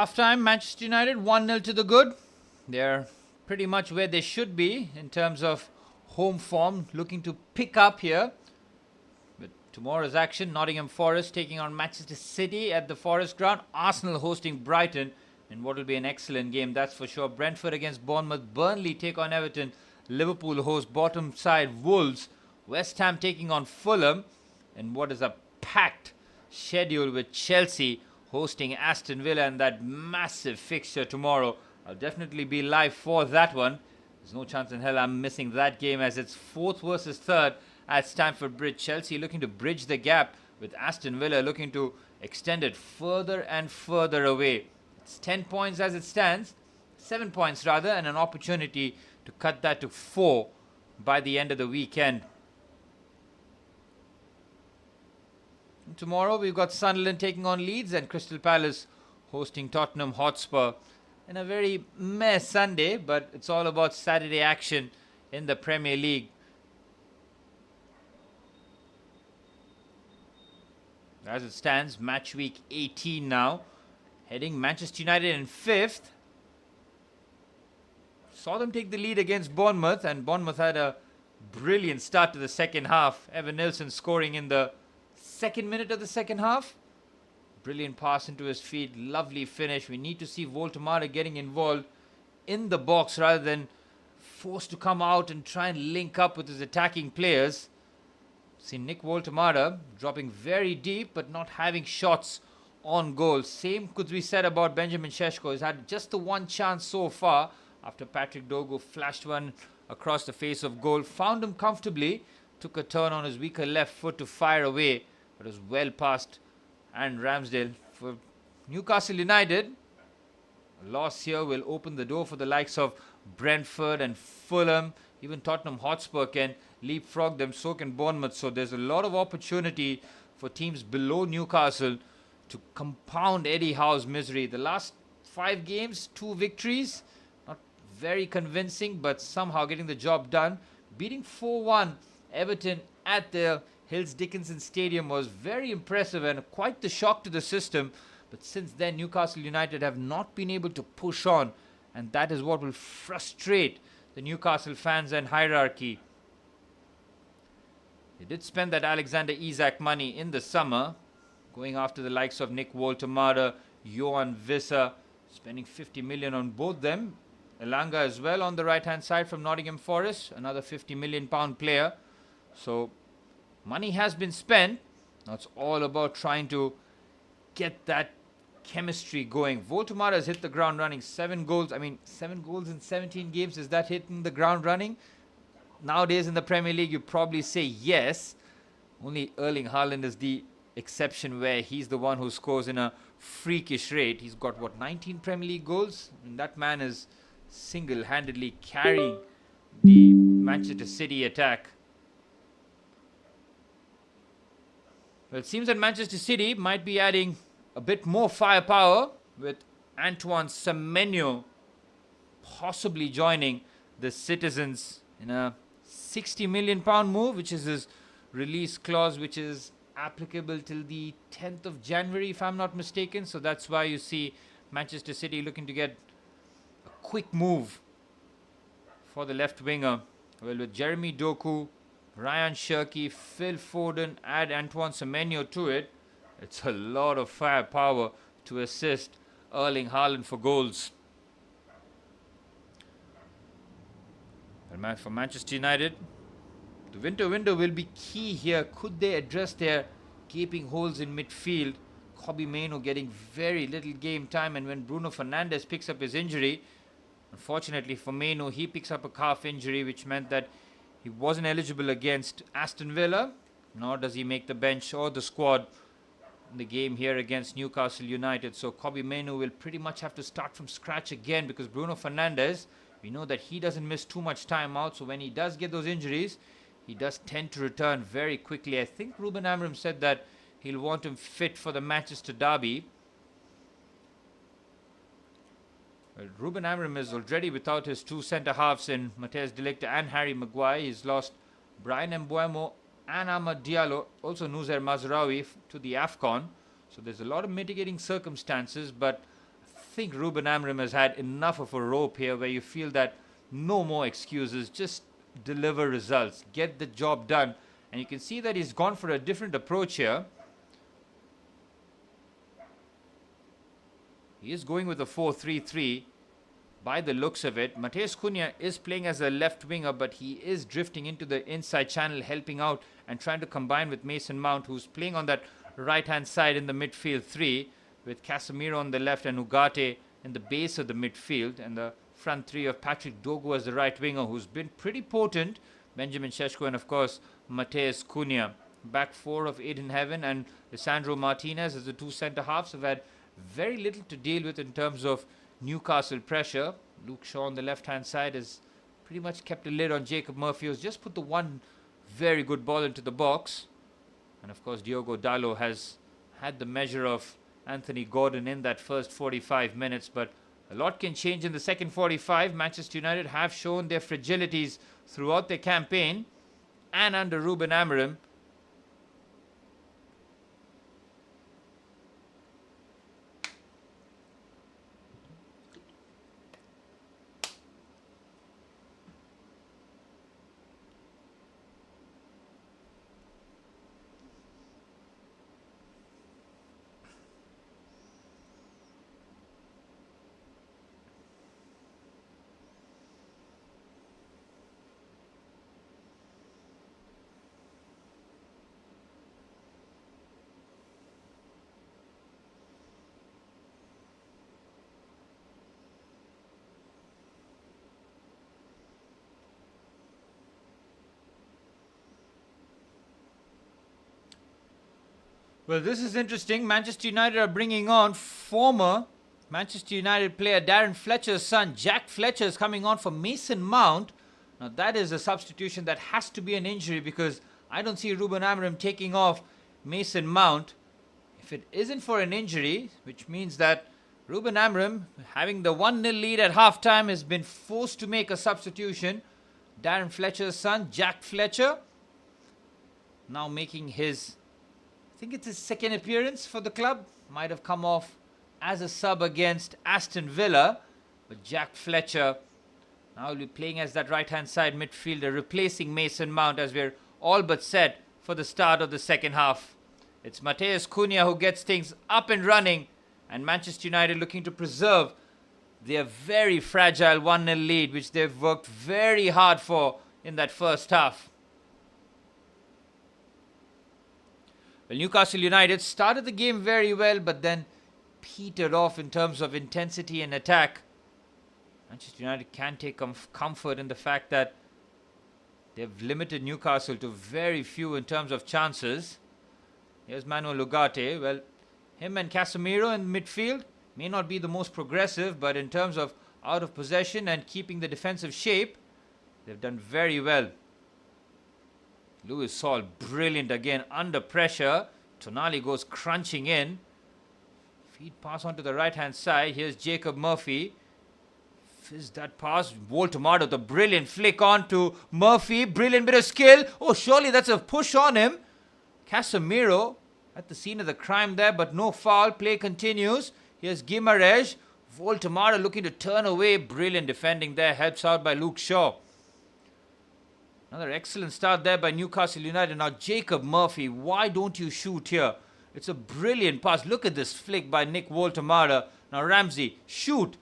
Half time, Manchester United 1-0 to the good. They're pretty much where they should be in terms of home form, looking to pick up here. But tomorrow's action, Nottingham Forest taking on Manchester City at the Forest Ground. Arsenal hosting Brighton in what will be an excellent game, that's for sure. Brentford against Bournemouth. Burnley take on Everton. Liverpool host bottom side Wolves. West Ham taking on Fulham. And what is a packed schedule with Chelsea hosting Aston Villa and that massive fixture tomorrow. I'll definitely be live for that one. There's no chance in hell I'm missing that game, as it's 4th versus 3rd at Stamford Bridge. Chelsea looking to bridge the gap, with Aston Villa looking to extend it further and further away. It's 10 points as it stands, 7 points rather, and an opportunity to cut that to 4 by the end of the weekend. And tomorrow we've got Sunderland taking on Leeds and Crystal Palace hosting Tottenham Hotspur. In a very meh Sunday, but it's all about Saturday action in the Premier League. As it stands, match week 18 now. Heading Manchester United in 5th. Saw them take the lead against Bournemouth, and Bournemouth had a brilliant start to the second half. Evan Nilsson scoring in the 2nd minute of the second half. Brilliant pass into his feet, lovely finish. We need to see Voltemade getting involved in the box rather than forced to come out and try and link up with his attacking players. See Nick Voltemade dropping very deep but not having shots on goal. Same could be said about Benjamin Šeško. He's had just the one chance so far after Patrick Dogo flashed one across the face of goal. Found him comfortably, took a turn on his weaker left foot to fire away, but it was well past and Ramsdale. For Newcastle United, a loss here will open the door for the likes of Brentford and Fulham. Even Tottenham Hotspur can leapfrog them, so can Bournemouth. So there's a lot of opportunity for teams below Newcastle to compound Eddie Howe's misery. The last 5 games, 2 victories. Not very convincing, but somehow getting the job done. Beating 4-1 Everton at the Hills Dickinson Stadium was very impressive and quite the shock to the system. But since then, Newcastle United have not been able to push on, and that is what will frustrate the Newcastle fans and hierarchy. They did spend that Alexander Isak money in the summer, going after the likes of Nick Voltemade, Johan Wissa, spending 50 million on both them. Elanga as well on the right-hand side from Nottingham Forest, another £50 million player. So money has been spent. Now it's all about trying to get that chemistry going. Voltemade has hit the ground running. 7 goals. 7 goals in 17 games. Is that hitting the ground running? Nowadays in the Premier League, you probably say yes. Only Erling Haaland is the exception, where he's the one who scores in a freakish rate. He's got, 19 Premier League goals? And that man is single-handedly carrying the Manchester City attack. Well, it seems that Manchester City might be adding a bit more firepower, with Antoine Semenyo possibly joining the Citizens in a £60 million move, which is his release clause, which is applicable till the 10th of January, if I'm not mistaken. So that's why you see Manchester City looking to get a quick move for the left winger. Well, with Jeremy Doku, Ryan Cherki, Phil Foden, add Antoine Semenyo to it, it's a lot of firepower to assist Erling Haaland for goals. And for Manchester United, the winter window will be key here. Could they address their gaping holes in midfield? Kobbie Mainoo getting very little game time, and when Bruno Fernandes picks up his injury, unfortunately for Mainoo, he picks up a calf injury, which meant that he wasn't eligible against Aston Villa, nor does he make the bench or the squad in the game here against Newcastle United. So Kobbie Mainoo will pretty much have to start from scratch again, because Bruno Fernandes, we know that he doesn't miss too much time out. So when he does get those injuries, he does tend to return very quickly. I think Ruben Amorim said that he'll want him fit for the Manchester derby. Well, Ruben Amorim is already without his 2 centre-halves in Matthias de Ligt and Harry Maguire. He's lost Brian Mbeumo and Amad Diallo, also Nusair Mazraoui to the AFCON. So there's a lot of mitigating circumstances, but I think Ruben Amorim has had enough of a rope here where you feel that no more excuses, just deliver results, get the job done. And you can see that he's gone for a different approach here. He is going with a 4-3-3 by the looks of it. Mateus Cunha is playing as a left winger, but he is drifting into the inside channel, helping out and trying to combine with Mason Mount, who's playing on that right-hand side in the midfield three, with Casemiro on the left and Ugarte in the base of the midfield, and the front three of Patrick Dogu as the right winger, who's been pretty potent, Benjamin Šeško and of course Mateus Cunha. Back four of Aiden Heaven and Lisandro Martinez as the two centre-halves have had very little to deal with in terms of Newcastle pressure. Luke Shaw on the left-hand side has pretty much kept a lid on Jacob Murphy, who's just put the one very good ball into the box. And of course Diogo Dalot has had the measure of Anthony Gordon in that first 45 minutes, but a lot can change in the second 45. Manchester United have shown their fragilities throughout their campaign and under Ruben Amorim. Well, this is interesting. Manchester United are bringing on former Manchester United player Darren Fletcher's son, Jack Fletcher, is coming on for Mason Mount. Now, that is a substitution that has to be an injury, because I don't see Ruben Amorim taking off Mason Mount if it isn't for an injury, which means that Ruben Amorim, having the 1-0 lead at halftime, has been forced to make a substitution. Darren Fletcher's son, Jack Fletcher, now making his, I think it's his second appearance for the club. Might have come off as a sub against Aston Villa. But Jack Fletcher now will be playing as that right-hand side midfielder, replacing Mason Mount, as we're all but set for the start of the second half. It's Mateus Cunha who gets things up and running, and Manchester United looking to preserve their very fragile 1-0 lead, which they've worked very hard for in that first half. Well, Newcastle United started the game very well, but then petered off in terms of intensity and attack. Manchester United can take comfort in the fact that they've limited Newcastle to very few in terms of chances. Here's Manuel Ugarte. Well, him and Casemiro in midfield may not be the most progressive, but in terms of out of possession and keeping the defensive shape, they've done very well. Lewis Saul, brilliant again under pressure. Tonali goes crunching in. Feed pass onto the right-hand side. Here's Jacob Murphy. Fizzed that pass. Voltemar with a brilliant flick on to Murphy. Brilliant bit of skill. Oh, surely that's a push on him. Casemiro at the scene of the crime there, but no foul. Play continues. Here's Guimaraes. Voltemar looking to turn away. Brilliant defending there. Helps out by Luke Shaw. Another excellent start there by Newcastle United. Now Jacob Murphy, why don't you shoot here? It's a brilliant pass. Look at this flick by Nick Voltemar. Now Ramsey, shoot.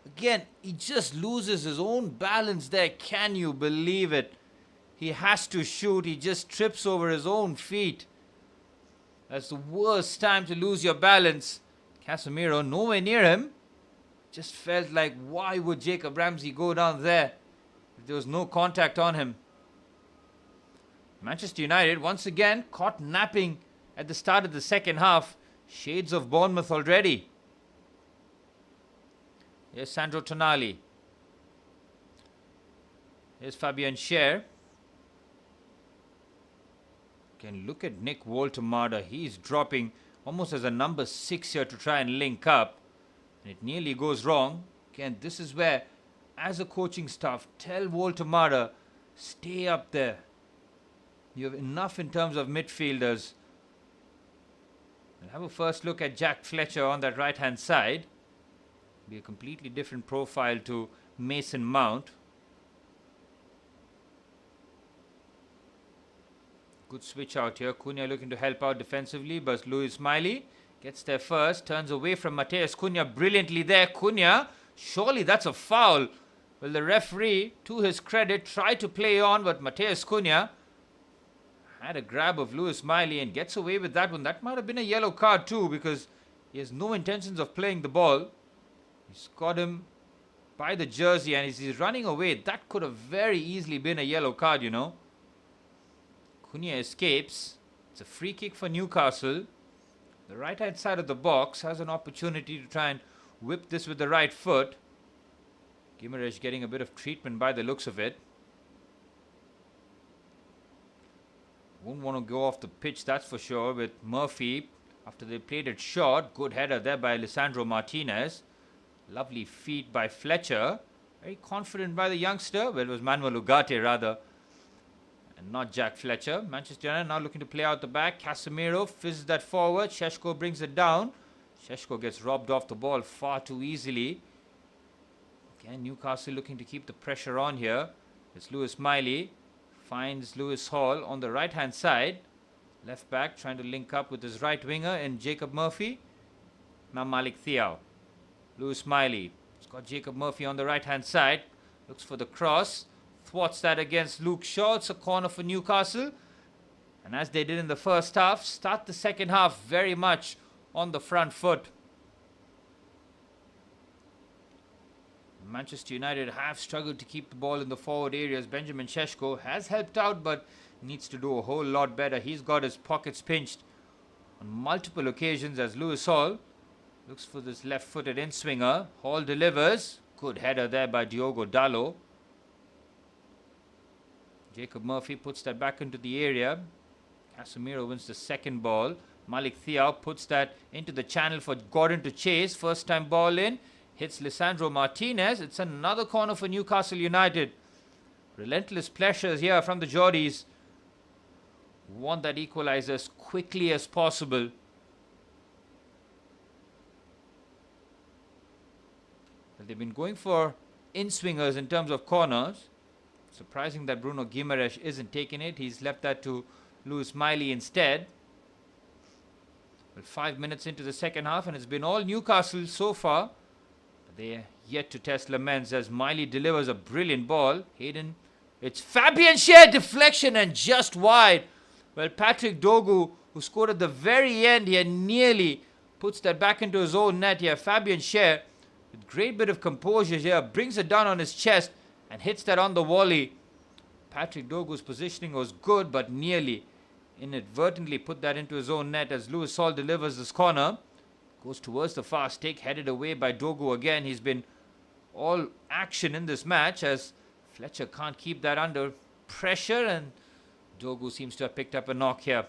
Again, he just loses his own balance there. Can you believe it? He has to shoot. He just trips over his own feet. That's the worst time to lose your balance. Casemiro nowhere near him. Just felt like, why would Jacob Ramsey go down there? There was no contact on him. Manchester United once again caught napping at the start of the second half. Shades of Bournemouth already. Here's Sandro Tonali. Here's Fabian Schär. Again, look at Nick Voltemar. He's dropping almost as a number 6 here to try and link up. And it nearly goes wrong. Again, this is where, as a coaching staff, tell Voltemar, stay up there. You have enough in terms of midfielders. We'll have a first look at Jack Fletcher on that right-hand side. Be a completely different profile to Mason Mount. Good switch out here. Cunha looking to help out defensively, but Louis Smiley gets there first. Turns away from Mateus Cunha brilliantly there. Cunha, surely that's a foul. Well, the referee, to his credit, tried to play on, but Mateus Cunha had a grab of Louis Smiley and gets away with that one. That might have been a yellow card too, because he has no intentions of playing the ball. He's got him by the jersey and he's running away. That could have very easily been a yellow card, you know. Cunha escapes. It's a free kick for Newcastle. The right hand side of the box has an opportunity to try and whip this with the right foot. Guimaraes getting a bit of treatment by the looks of it. Won't want to go off the pitch, that's for sure, with Murphy. After they played it short, good header there by Lisandro Martinez. Lovely feet by Fletcher. Very confident by the youngster. Well, it was Manuel Ugarte rather, and not Jack Fletcher. Manchester United now looking to play out the back. Casemiro fizzes that forward. Šeško brings it down. Šeško gets robbed off the ball far too easily. Again, Newcastle looking to keep the pressure on here. It's Louis Smiley. Finds Lewis Hall on the right hand side. Left back trying to link up with his right winger in Jacob Murphy. Now Malik Thiaw. Louis Smiley. He's got Jacob Murphy on the right hand side. Looks for the cross. Thwarts that against Luke Shaw. It's a corner for Newcastle. And as they did in the first half, start the second half very much on the front foot. Manchester United have struggled to keep the ball in the forward areas. Benjamin Šeško has helped out, but needs to do a whole lot better. He's got his pockets pinched on multiple occasions as Lewis Hall looks for this left-footed in-swinger. Hall delivers. Good header there by Diogo Dalot. Jacob Murphy puts that back into the area. Casemiro wins the second ball. Malik Thiaw puts that into the channel for Gordon to chase. First time ball in. Hits Lisandro Martinez. It's another corner for Newcastle United. Relentless pressures here from the Geordies. Want that equalizer as quickly as possible. But they've been going for in-swingers in terms of corners. Surprising that Bruno Guimaraes isn't taking it. He's left that to Louis Smiley instead. Well, 5 minutes into the second half and it's been all Newcastle so far. They're yet to test Lamens as Miley delivers a brilliant ball. Hayden, it's Fabian Schär, deflection and just wide. Well, Patrick Dogu, who scored at the very end here, nearly puts that back into his own net here. Fabian Schär, with great bit of composure here, brings it down on his chest and hits that on the volley. Patrick Dogu's positioning was good, but nearly inadvertently put that into his own net as Lewis Hall delivers this corner. Goes towards the far stick, headed away by Dogu again. He's been all action in this match as Fletcher can't keep that under pressure and Dogu seems to have picked up a knock here.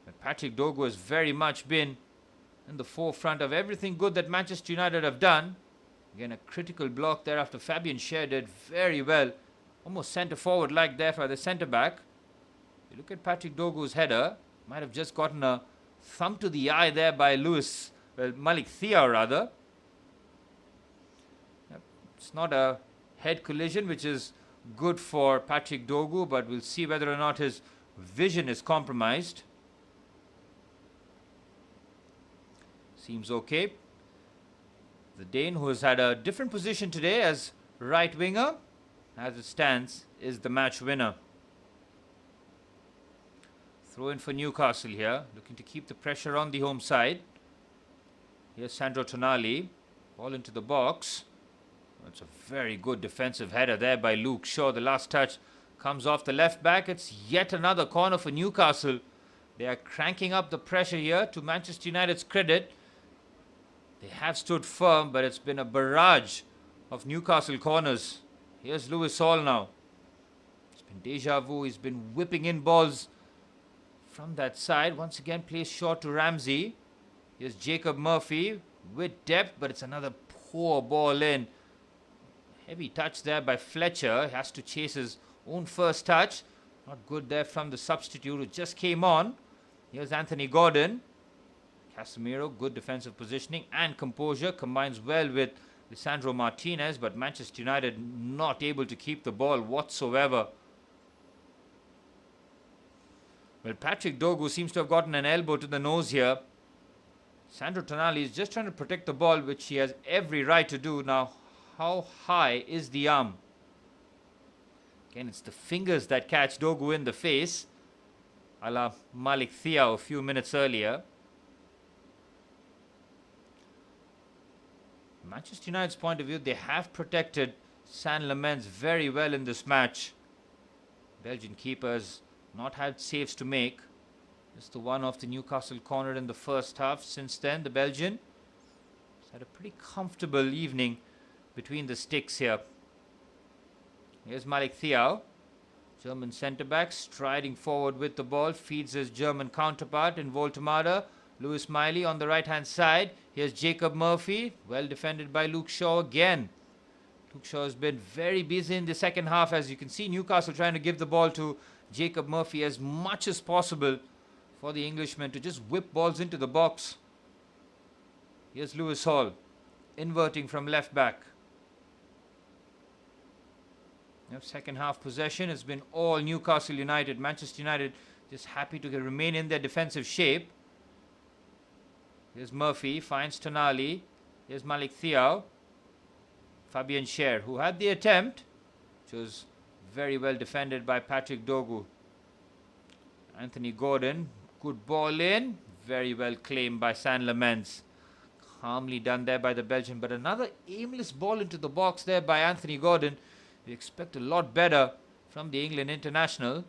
But Patrick Dogu has very much been in the forefront of everything good that Manchester United have done. Again, a critical block there after Fabian Schär did very well. Almost centre forward like there for the centre back. You look at Patrick Dogu's header. Might have just gotten a thumb to the eye there by Malik Thiaw rather. It's not a head collision, which is good for Patrick Dogu, but we'll see whether or not his vision is compromised. Seems okay. The Dane, who has had a different position today as right winger, as it stands, is the match winner. Throw in for Newcastle here, looking to keep the pressure on the home side. Here's Sandro Tonali. Ball into the box. That's a very good defensive header there by Luke Shaw. The last touch comes off the left back. It's yet another corner for Newcastle. They are cranking up the pressure here, to Manchester United's credit. They have stood firm, but it's been a barrage of Newcastle corners. Here's Lewis Hall now. It's been deja vu. He's been whipping in balls from that side. Once again placed short to Ramsey. Here's Jacob Murphy with depth, but it's another poor ball in. Heavy touch there by Fletcher. He has to chase his own first touch. Not good there from the substitute who just came on. Here's Anthony Gordon. Casemiro, good defensive positioning and composure, combines well with Lisandro Martinez, but Manchester United not able to keep the ball whatsoever. Well, Patrick Dogu seems to have gotten an elbow to the nose here. Sandro Tonali is just trying to protect the ball, which he has every right to do. Now, how high is the arm? Again, it's the fingers that catch Dogu in the face, a la Malik Thiaw a few minutes earlier. Manchester United's point of view, they have protected Saint-Lamens very well in this match. Belgian keepers not had saves to make. Just the one off the Newcastle corner in the first half. Since then, the Belgian has had a pretty comfortable evening between the sticks here. Here's Malik Thiaw, German centre-back, striding forward with the ball, feeds his German counterpart in Voltemada. Lewis Miley on the right-hand side. Here's Jacob Murphy, well defended by Luke Shaw again. Luke Shaw has been very busy in the second half. As you can see, Newcastle trying to give the ball to Jacob Murphy as much as possible for the Englishman to just whip balls into the box. Here's Lewis Hall, inverting from left back. Second half possession has been all Newcastle United. Manchester United just happy to remain in their defensive shape. Here's Murphy, finds Tonali. Here's Malik Thiaw. Fabian Schär, who had the attempt, which was very well defended by Patrick Dogu. Anthony Gordon, good ball in, very well claimed by Saint-Lamens. Calmly done there by the Belgian, but another aimless ball into the box there by Anthony Gordon. We expect a lot better from the England international.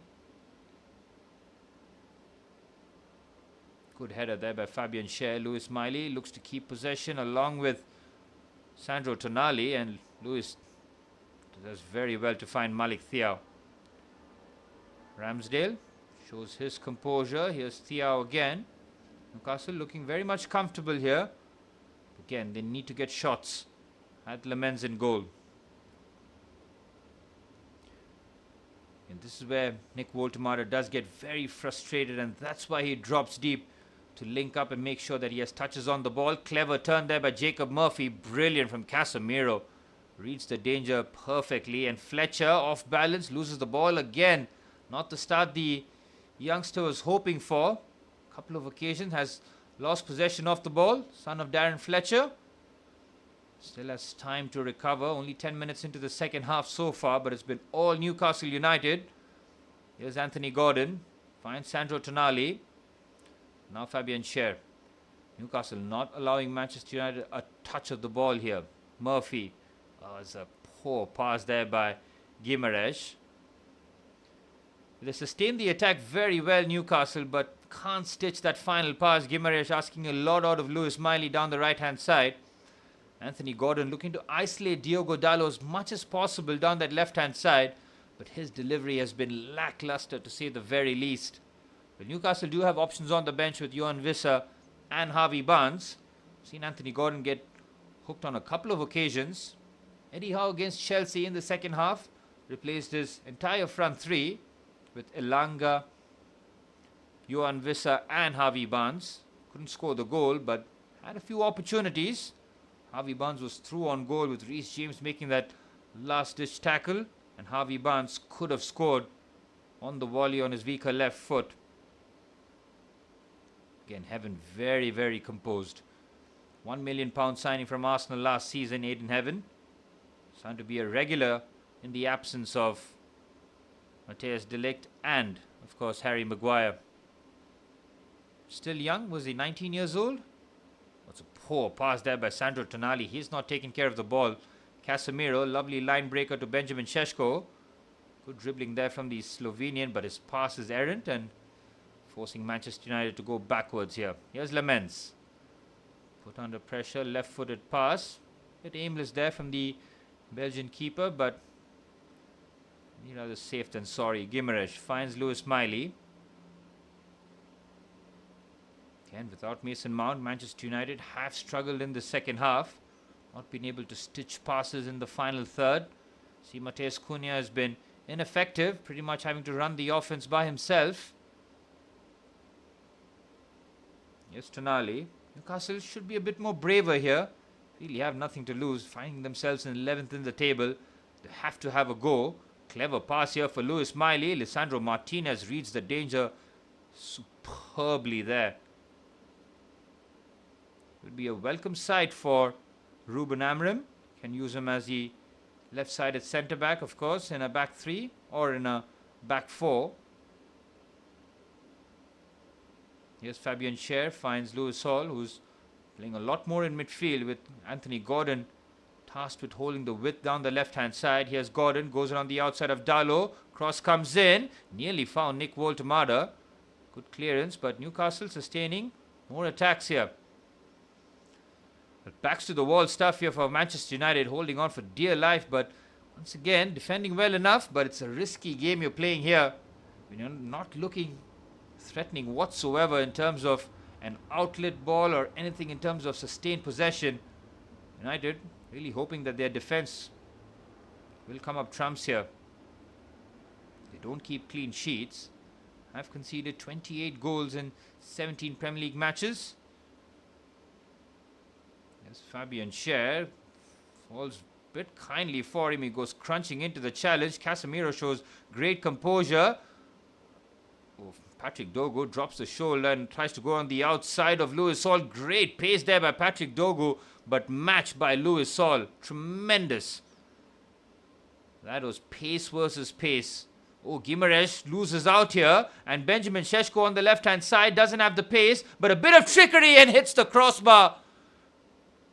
Good header there by Fabian Schär. Lewis Miley looks to keep possession along with Sandro Tonali, and Lewis does very well to find Malik Thiaw. Ramsdale shows his composure. Here's Thiaw again. Newcastle looking very much comfortable here. Again, they need to get shots at Lamens in goal. And this is where Nick Woltemade does get very frustrated, and that's why he drops deep to link up and make sure that he has touches on the ball. Clever turn there by Jacob Murphy. Brilliant from Casemiro. Reads the danger perfectly, and Fletcher off balance loses the ball again. Not the start the youngster was hoping for. A couple of occasions has lost possession of the ball. Son of Darren Fletcher still has time to recover. Only 10 minutes into the second half so far, but it's been all Newcastle United. Here's Anthony Gordon. Finds Sandro Tonali. Now Fabian Schär. Newcastle not allowing Manchester United a touch of the ball here. Murphy. Oh, it's a poor pass there by Guimaraes. They sustain the attack very well, Newcastle, but can't stitch that final pass. Guimaraes asking a lot out of Lewis Miley down the right-hand side. Anthony Gordon looking to isolate Diogo Dalot as much as possible down that left-hand side, but his delivery has been lackluster to say the very least. But Newcastle do have options on the bench with Johan Wissa and Harvey Barnes. Seen Anthony Gordon get hooked on a couple of occasions. Eddie Howe against Chelsea in the second half replaced his entire front three with Elanga, Johan Wissa and Harvey Barnes. Couldn't score the goal, but had a few opportunities. Harvey Barnes was through on goal with Reece James making that last-ditch tackle, and Harvey Barnes could have scored on the volley on his weaker left foot. Again, Heaven very, very composed. £1 million signing from Arsenal last season, Aidan Heaven. Signed to be a regular in the absence of Matthias de Ligt and, of course, Harry Maguire. Still young, was he 19 years old? That's a poor pass there by Sandro Tonali. He's not taking care of the ball. Casemiro, lovely line breaker to Benjamin Šeško. Good dribbling there from the Slovenian, but his pass is errant and forcing Manchester United to go backwards here. Here's Lamens. Put under pressure, left-footed pass. Bit aimless there from the Belgian keeper, but rather safe than sorry. Guimaraes finds Lewis Miley. Again, without Mason Mount, Manchester United have struggled in the second half. Not been able to stitch passes in the final third. See, Mateus Cunha has been ineffective, pretty much having to run the offense by himself. Here's Tonali. Newcastle should be a bit more braver here. Really have nothing to lose, finding themselves in 11th in the table. They have to have a go. Clever pass here for Lewis Miley. Lisandro Martinez reads the danger superbly there. Will be a welcome sight for Ruben Amorim. Can use him as the left-sided centre-back, of course, in a back three or in a back four. Here's Fabian Schär, finds Lewis Hall, who's playing a lot more in midfield with Anthony Gordon tasked with holding the width down the left-hand side. Here's Gordon, goes around the outside of Dalot. Cross comes in, nearly found Nick Woltemade. Good clearance, but Newcastle sustaining more attacks here. But backs to the wall stuff here for Manchester United, holding on for dear life, but once again defending well enough. But it's a risky game you're playing here when you're not looking threatening whatsoever in terms of an outlet ball or anything in terms of sustained possession. United really hoping that their defense will come up trumps here. They don't keep clean sheets. Have conceded 28 goals in 17 Premier League matches. There's Fabian Schär. Falls a bit kindly for him. He goes crunching into the challenge. Casemiro shows great composure. Oh, Patrick Dogu drops the shoulder and tries to go on the outside of Lewis Hall. Great pace there by Patrick Dogu, but matched by Lewis Hall. Tremendous. That was pace versus pace. Oh, Guimaraes loses out here, and Benjamin Šeško on the left-hand side doesn't have the pace, but a bit of trickery and hits the crossbar.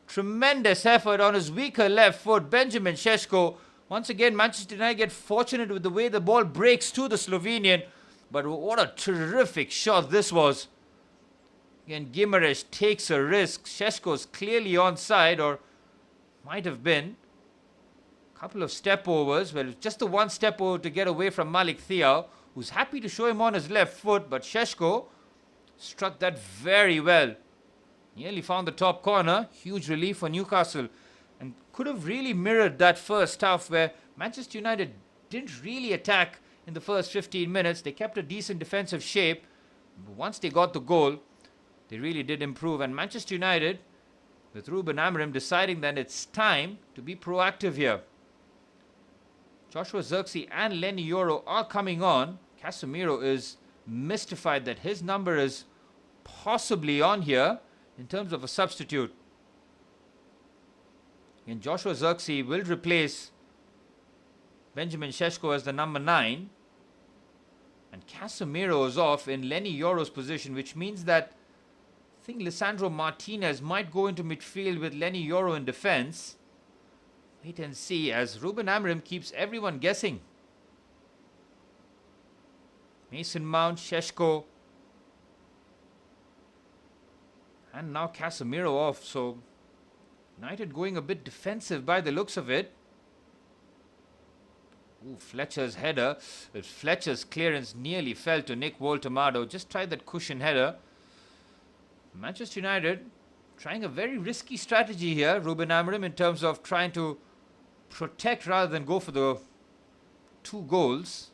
Tremendous effort on his weaker left foot, Benjamin Šeško. Once again, Manchester United get fortunate with the way the ball breaks to the Slovenian, but what a terrific shot this was. Again, Guimaraes takes a risk. Šeško's clearly onside, or might have been. Couple of step overs. Well, just the one step over to get away from Malik Thiaw, who's happy to show him on his left foot, but Šeško struck that very well. Nearly found the top corner. Huge relief for Newcastle, and could have really mirrored that first half where Manchester United didn't really attack in the first 15 minutes. They kept a decent defensive shape, but once they got the goal, they really did improve. And Manchester United, with Ruben Amorim deciding that it's time to be proactive here. Joshua Zirkzee and Lenny Yoro are coming on. Casemiro is mystified that his number is possibly on here in terms of a substitute. And Joshua Zirkzee will replace Benjamin Šeško as the number 9. And Casemiro is off in Lenny Yoro's position, which means that I think Lisandro Martinez might go into midfield with Lenny Yoro in defense. Wait and see as Ruben Amorim keeps everyone guessing. Mason Mount, Šeško, and now Casemiro off. So United going a bit defensive by the looks of it. Ooh, Fletcher's header. But Fletcher's clearance nearly fell to Nick Woltemade. Just tried that cushion header. Manchester United trying a very risky strategy here, Ruben Amorim, in terms of trying to protect rather than go for the 2 goals.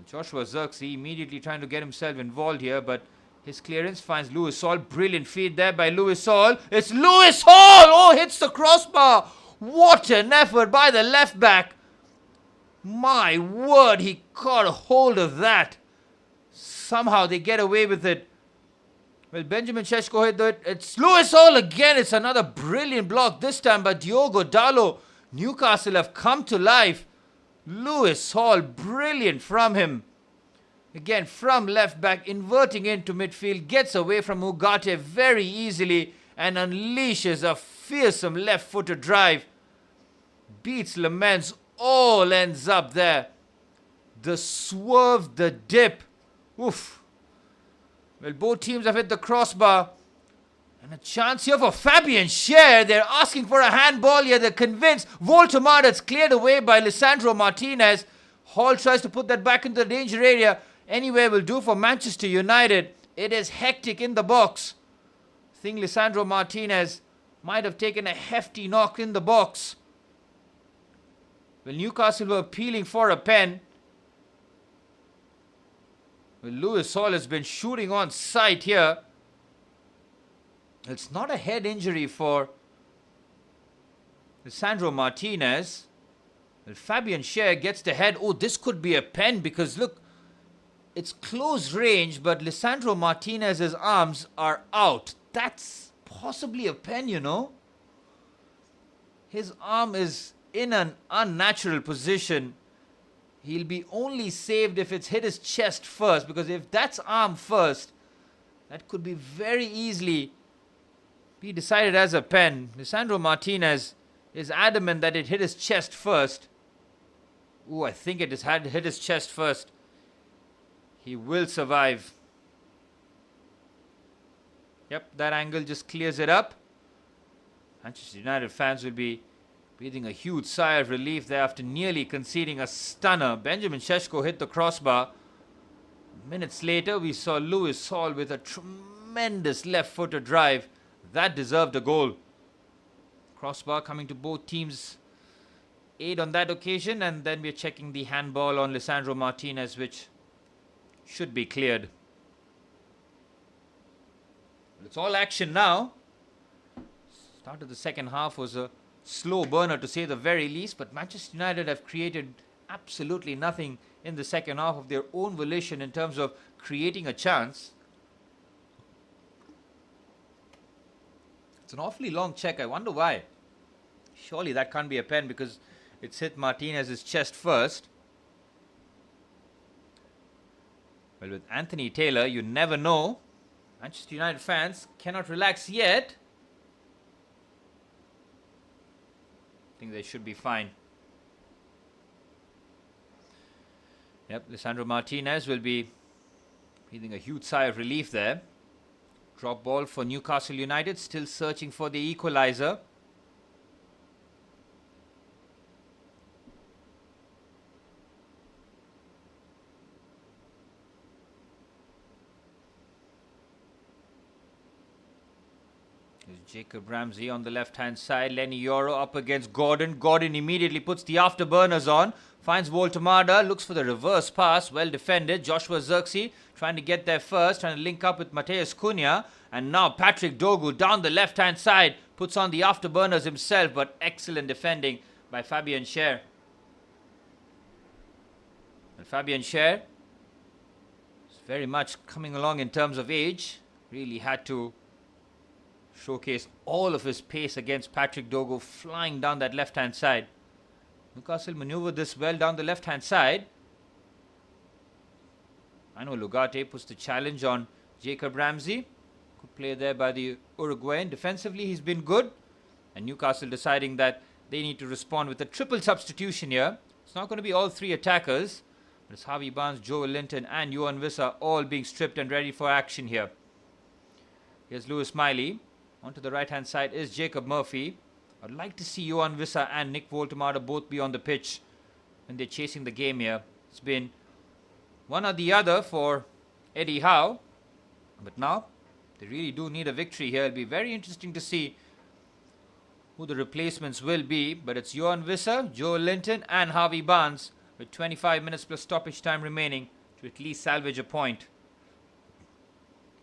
Joshua Zirkzee immediately trying to get himself involved here, but his clearance finds Lewis Hall. Brilliant feed there by Lewis Hall. It's Lewis Hall! Oh, hits the crossbar. What an effort by the left back. My word, he caught a hold of that. Somehow they get away with it. Well, Benjamin Šeško hit it. It's Lewis Hall again. It's another brilliant block, this time by Diogo Dalot. Newcastle have come to life. Lewis Hall, brilliant from him. Again, from left back, inverting into midfield, gets away from Ugarte very easily and unleashes a fearsome left-footed drive. Beats Lamens, all ends up there. The swerve, the dip. Oof. Well, both teams have hit the crossbar. And a chance here for Fabian Schär. They're asking for a handball here. They're convinced. Woltemade is cleared away by Lisandro Martinez. Hall tries to put that back into the danger area. Anywhere will do for Manchester United. It is hectic in the box. I think Lisandro Martinez might have taken a hefty knock in the box. Well, Newcastle were appealing for a pen. Well, Lewis Hall has been shooting on sight here. It's not a head injury for Lisandro Martinez. Well, Fabian Schär gets the head. Oh, this could be a pen because look, it's close range, but Lisandro Martinez's arms are out. That's possibly a pen, you know. His arm is in an unnatural position. He'll be only saved if it's hit his chest first, because if that's arm first, that could be very easily be decided as a pen. Lisandro Martinez is adamant that it hit his chest first. Ooh, I think it has hit his chest first. He will survive. Yep, that angle just clears it up. Manchester United fans will be breathing a huge sigh of relief there after nearly conceding a stunner. Benjamin Šeško hit the crossbar. Minutes later, we saw Lewis Hall with a tremendous left-footed drive. That deserved a goal. Crossbar coming to both teams' aid on that occasion, and then we're checking the handball on Lisandro Martinez, which should be cleared. It's all action now. Start of the second half was a slow burner to say the very least, but Manchester United have created absolutely nothing in the second half of their own volition in terms of creating a chance. It's an awfully long check. I wonder why. Surely that can't be a pen because it's hit Martinez's chest first. Well, with Anthony Taylor, you never know. Manchester United fans cannot relax yet. I think they should be fine. Yep, Lisandro Martinez will be breathing a huge sigh of relief there. Drop ball for Newcastle United, still searching for the equalizer. Jacob Ramsey on the left-hand side. Lenny Yoro up against Gordon. Gordon immediately puts the afterburners on. Finds Voltemada. Looks for the reverse pass. Well defended. Joshua Zirkzee trying to get there first. Trying to link up with Mateus Cunha. And now Patrick Dogu down the left-hand side. Puts on the afterburners himself. But excellent defending by Fabian Schär. And Fabian Schär is very much coming along in terms of age. Really had to showcase all of his pace against Patrick Dogu flying down that left-hand side. Newcastle maneuvered this well down the left-hand side. Manuel Ugarte puts the challenge on Jacob Ramsey. Good play there by the Uruguayan. Defensively, he's been good. And Newcastle deciding that they need to respond with a triple substitution here. It's not going to be all three attackers. But it's Harvey Barnes, Joel Linton and Yohan Wissa all being stripped and ready for action here. Here's Lewis Miley. Onto the right-hand side is Jacob Murphy. I'd like to see Yohan Wissa and Nick Voltemada both be on the pitch when they're chasing the game here. It's been one or the other for Eddie Howe. But now, they really do need a victory here. It'll be very interesting to see who the replacements will be. But it's Yohan Wissa, Joel Linton and Harvey Barnes with 25 minutes plus stoppage time remaining to at least salvage a point.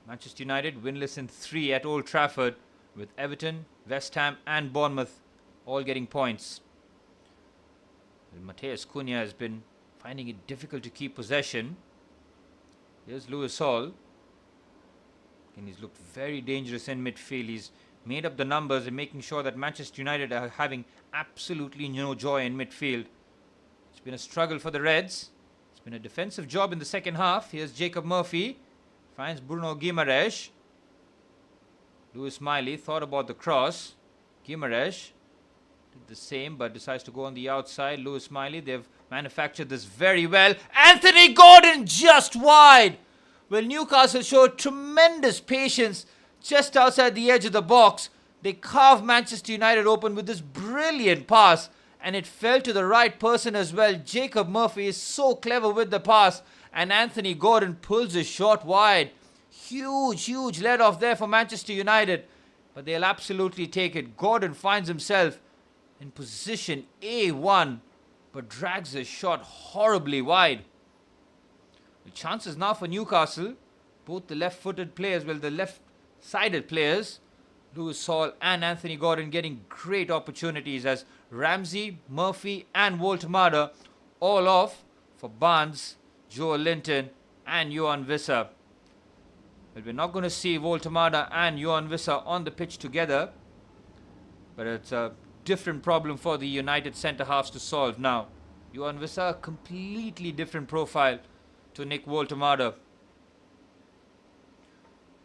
Manchester United winless in 3 at Old Trafford, with Everton, West Ham and Bournemouth all getting points. Well, Mateus Cunha has been finding it difficult to keep possession. Here's Lewis Hall. And he's looked very dangerous in midfield. He's made up the numbers and making sure that Manchester United are having absolutely no joy in midfield. It's been a struggle for the Reds. It's been a defensive job in the second half. Here's Jacob Murphy. Finds Bruno Guimaraes. Lewis Miley thought about the cross. Guimaraes did the same but decides to go on the outside. Lewis Miley, they've manufactured this very well. Anthony Gordon just wide. Well, Newcastle showed tremendous patience just outside the edge of the box. They carved Manchester United open with this brilliant pass. And it fell to the right person as well. Jacob Murphy is so clever with the pass. And Anthony Gordon pulls his shot wide. Huge let off there for Manchester United. But they'll absolutely take it. Gordon finds himself in position A1. But drags his shot horribly wide. The chances now for Newcastle. Both the left-footed players, well, the left-sided players Lewis Hall and Anthony Gordon getting great opportunities as Ramsey, Murphy and Voltemada all off for Barnes, Joe Linton and Johan Visser. Well, we're not going to see Voltemada and Johan Visser on the pitch together, but it's a different problem for the United centre-halves to solve now. Johan Visser, a completely different profile to Nick Voltemada.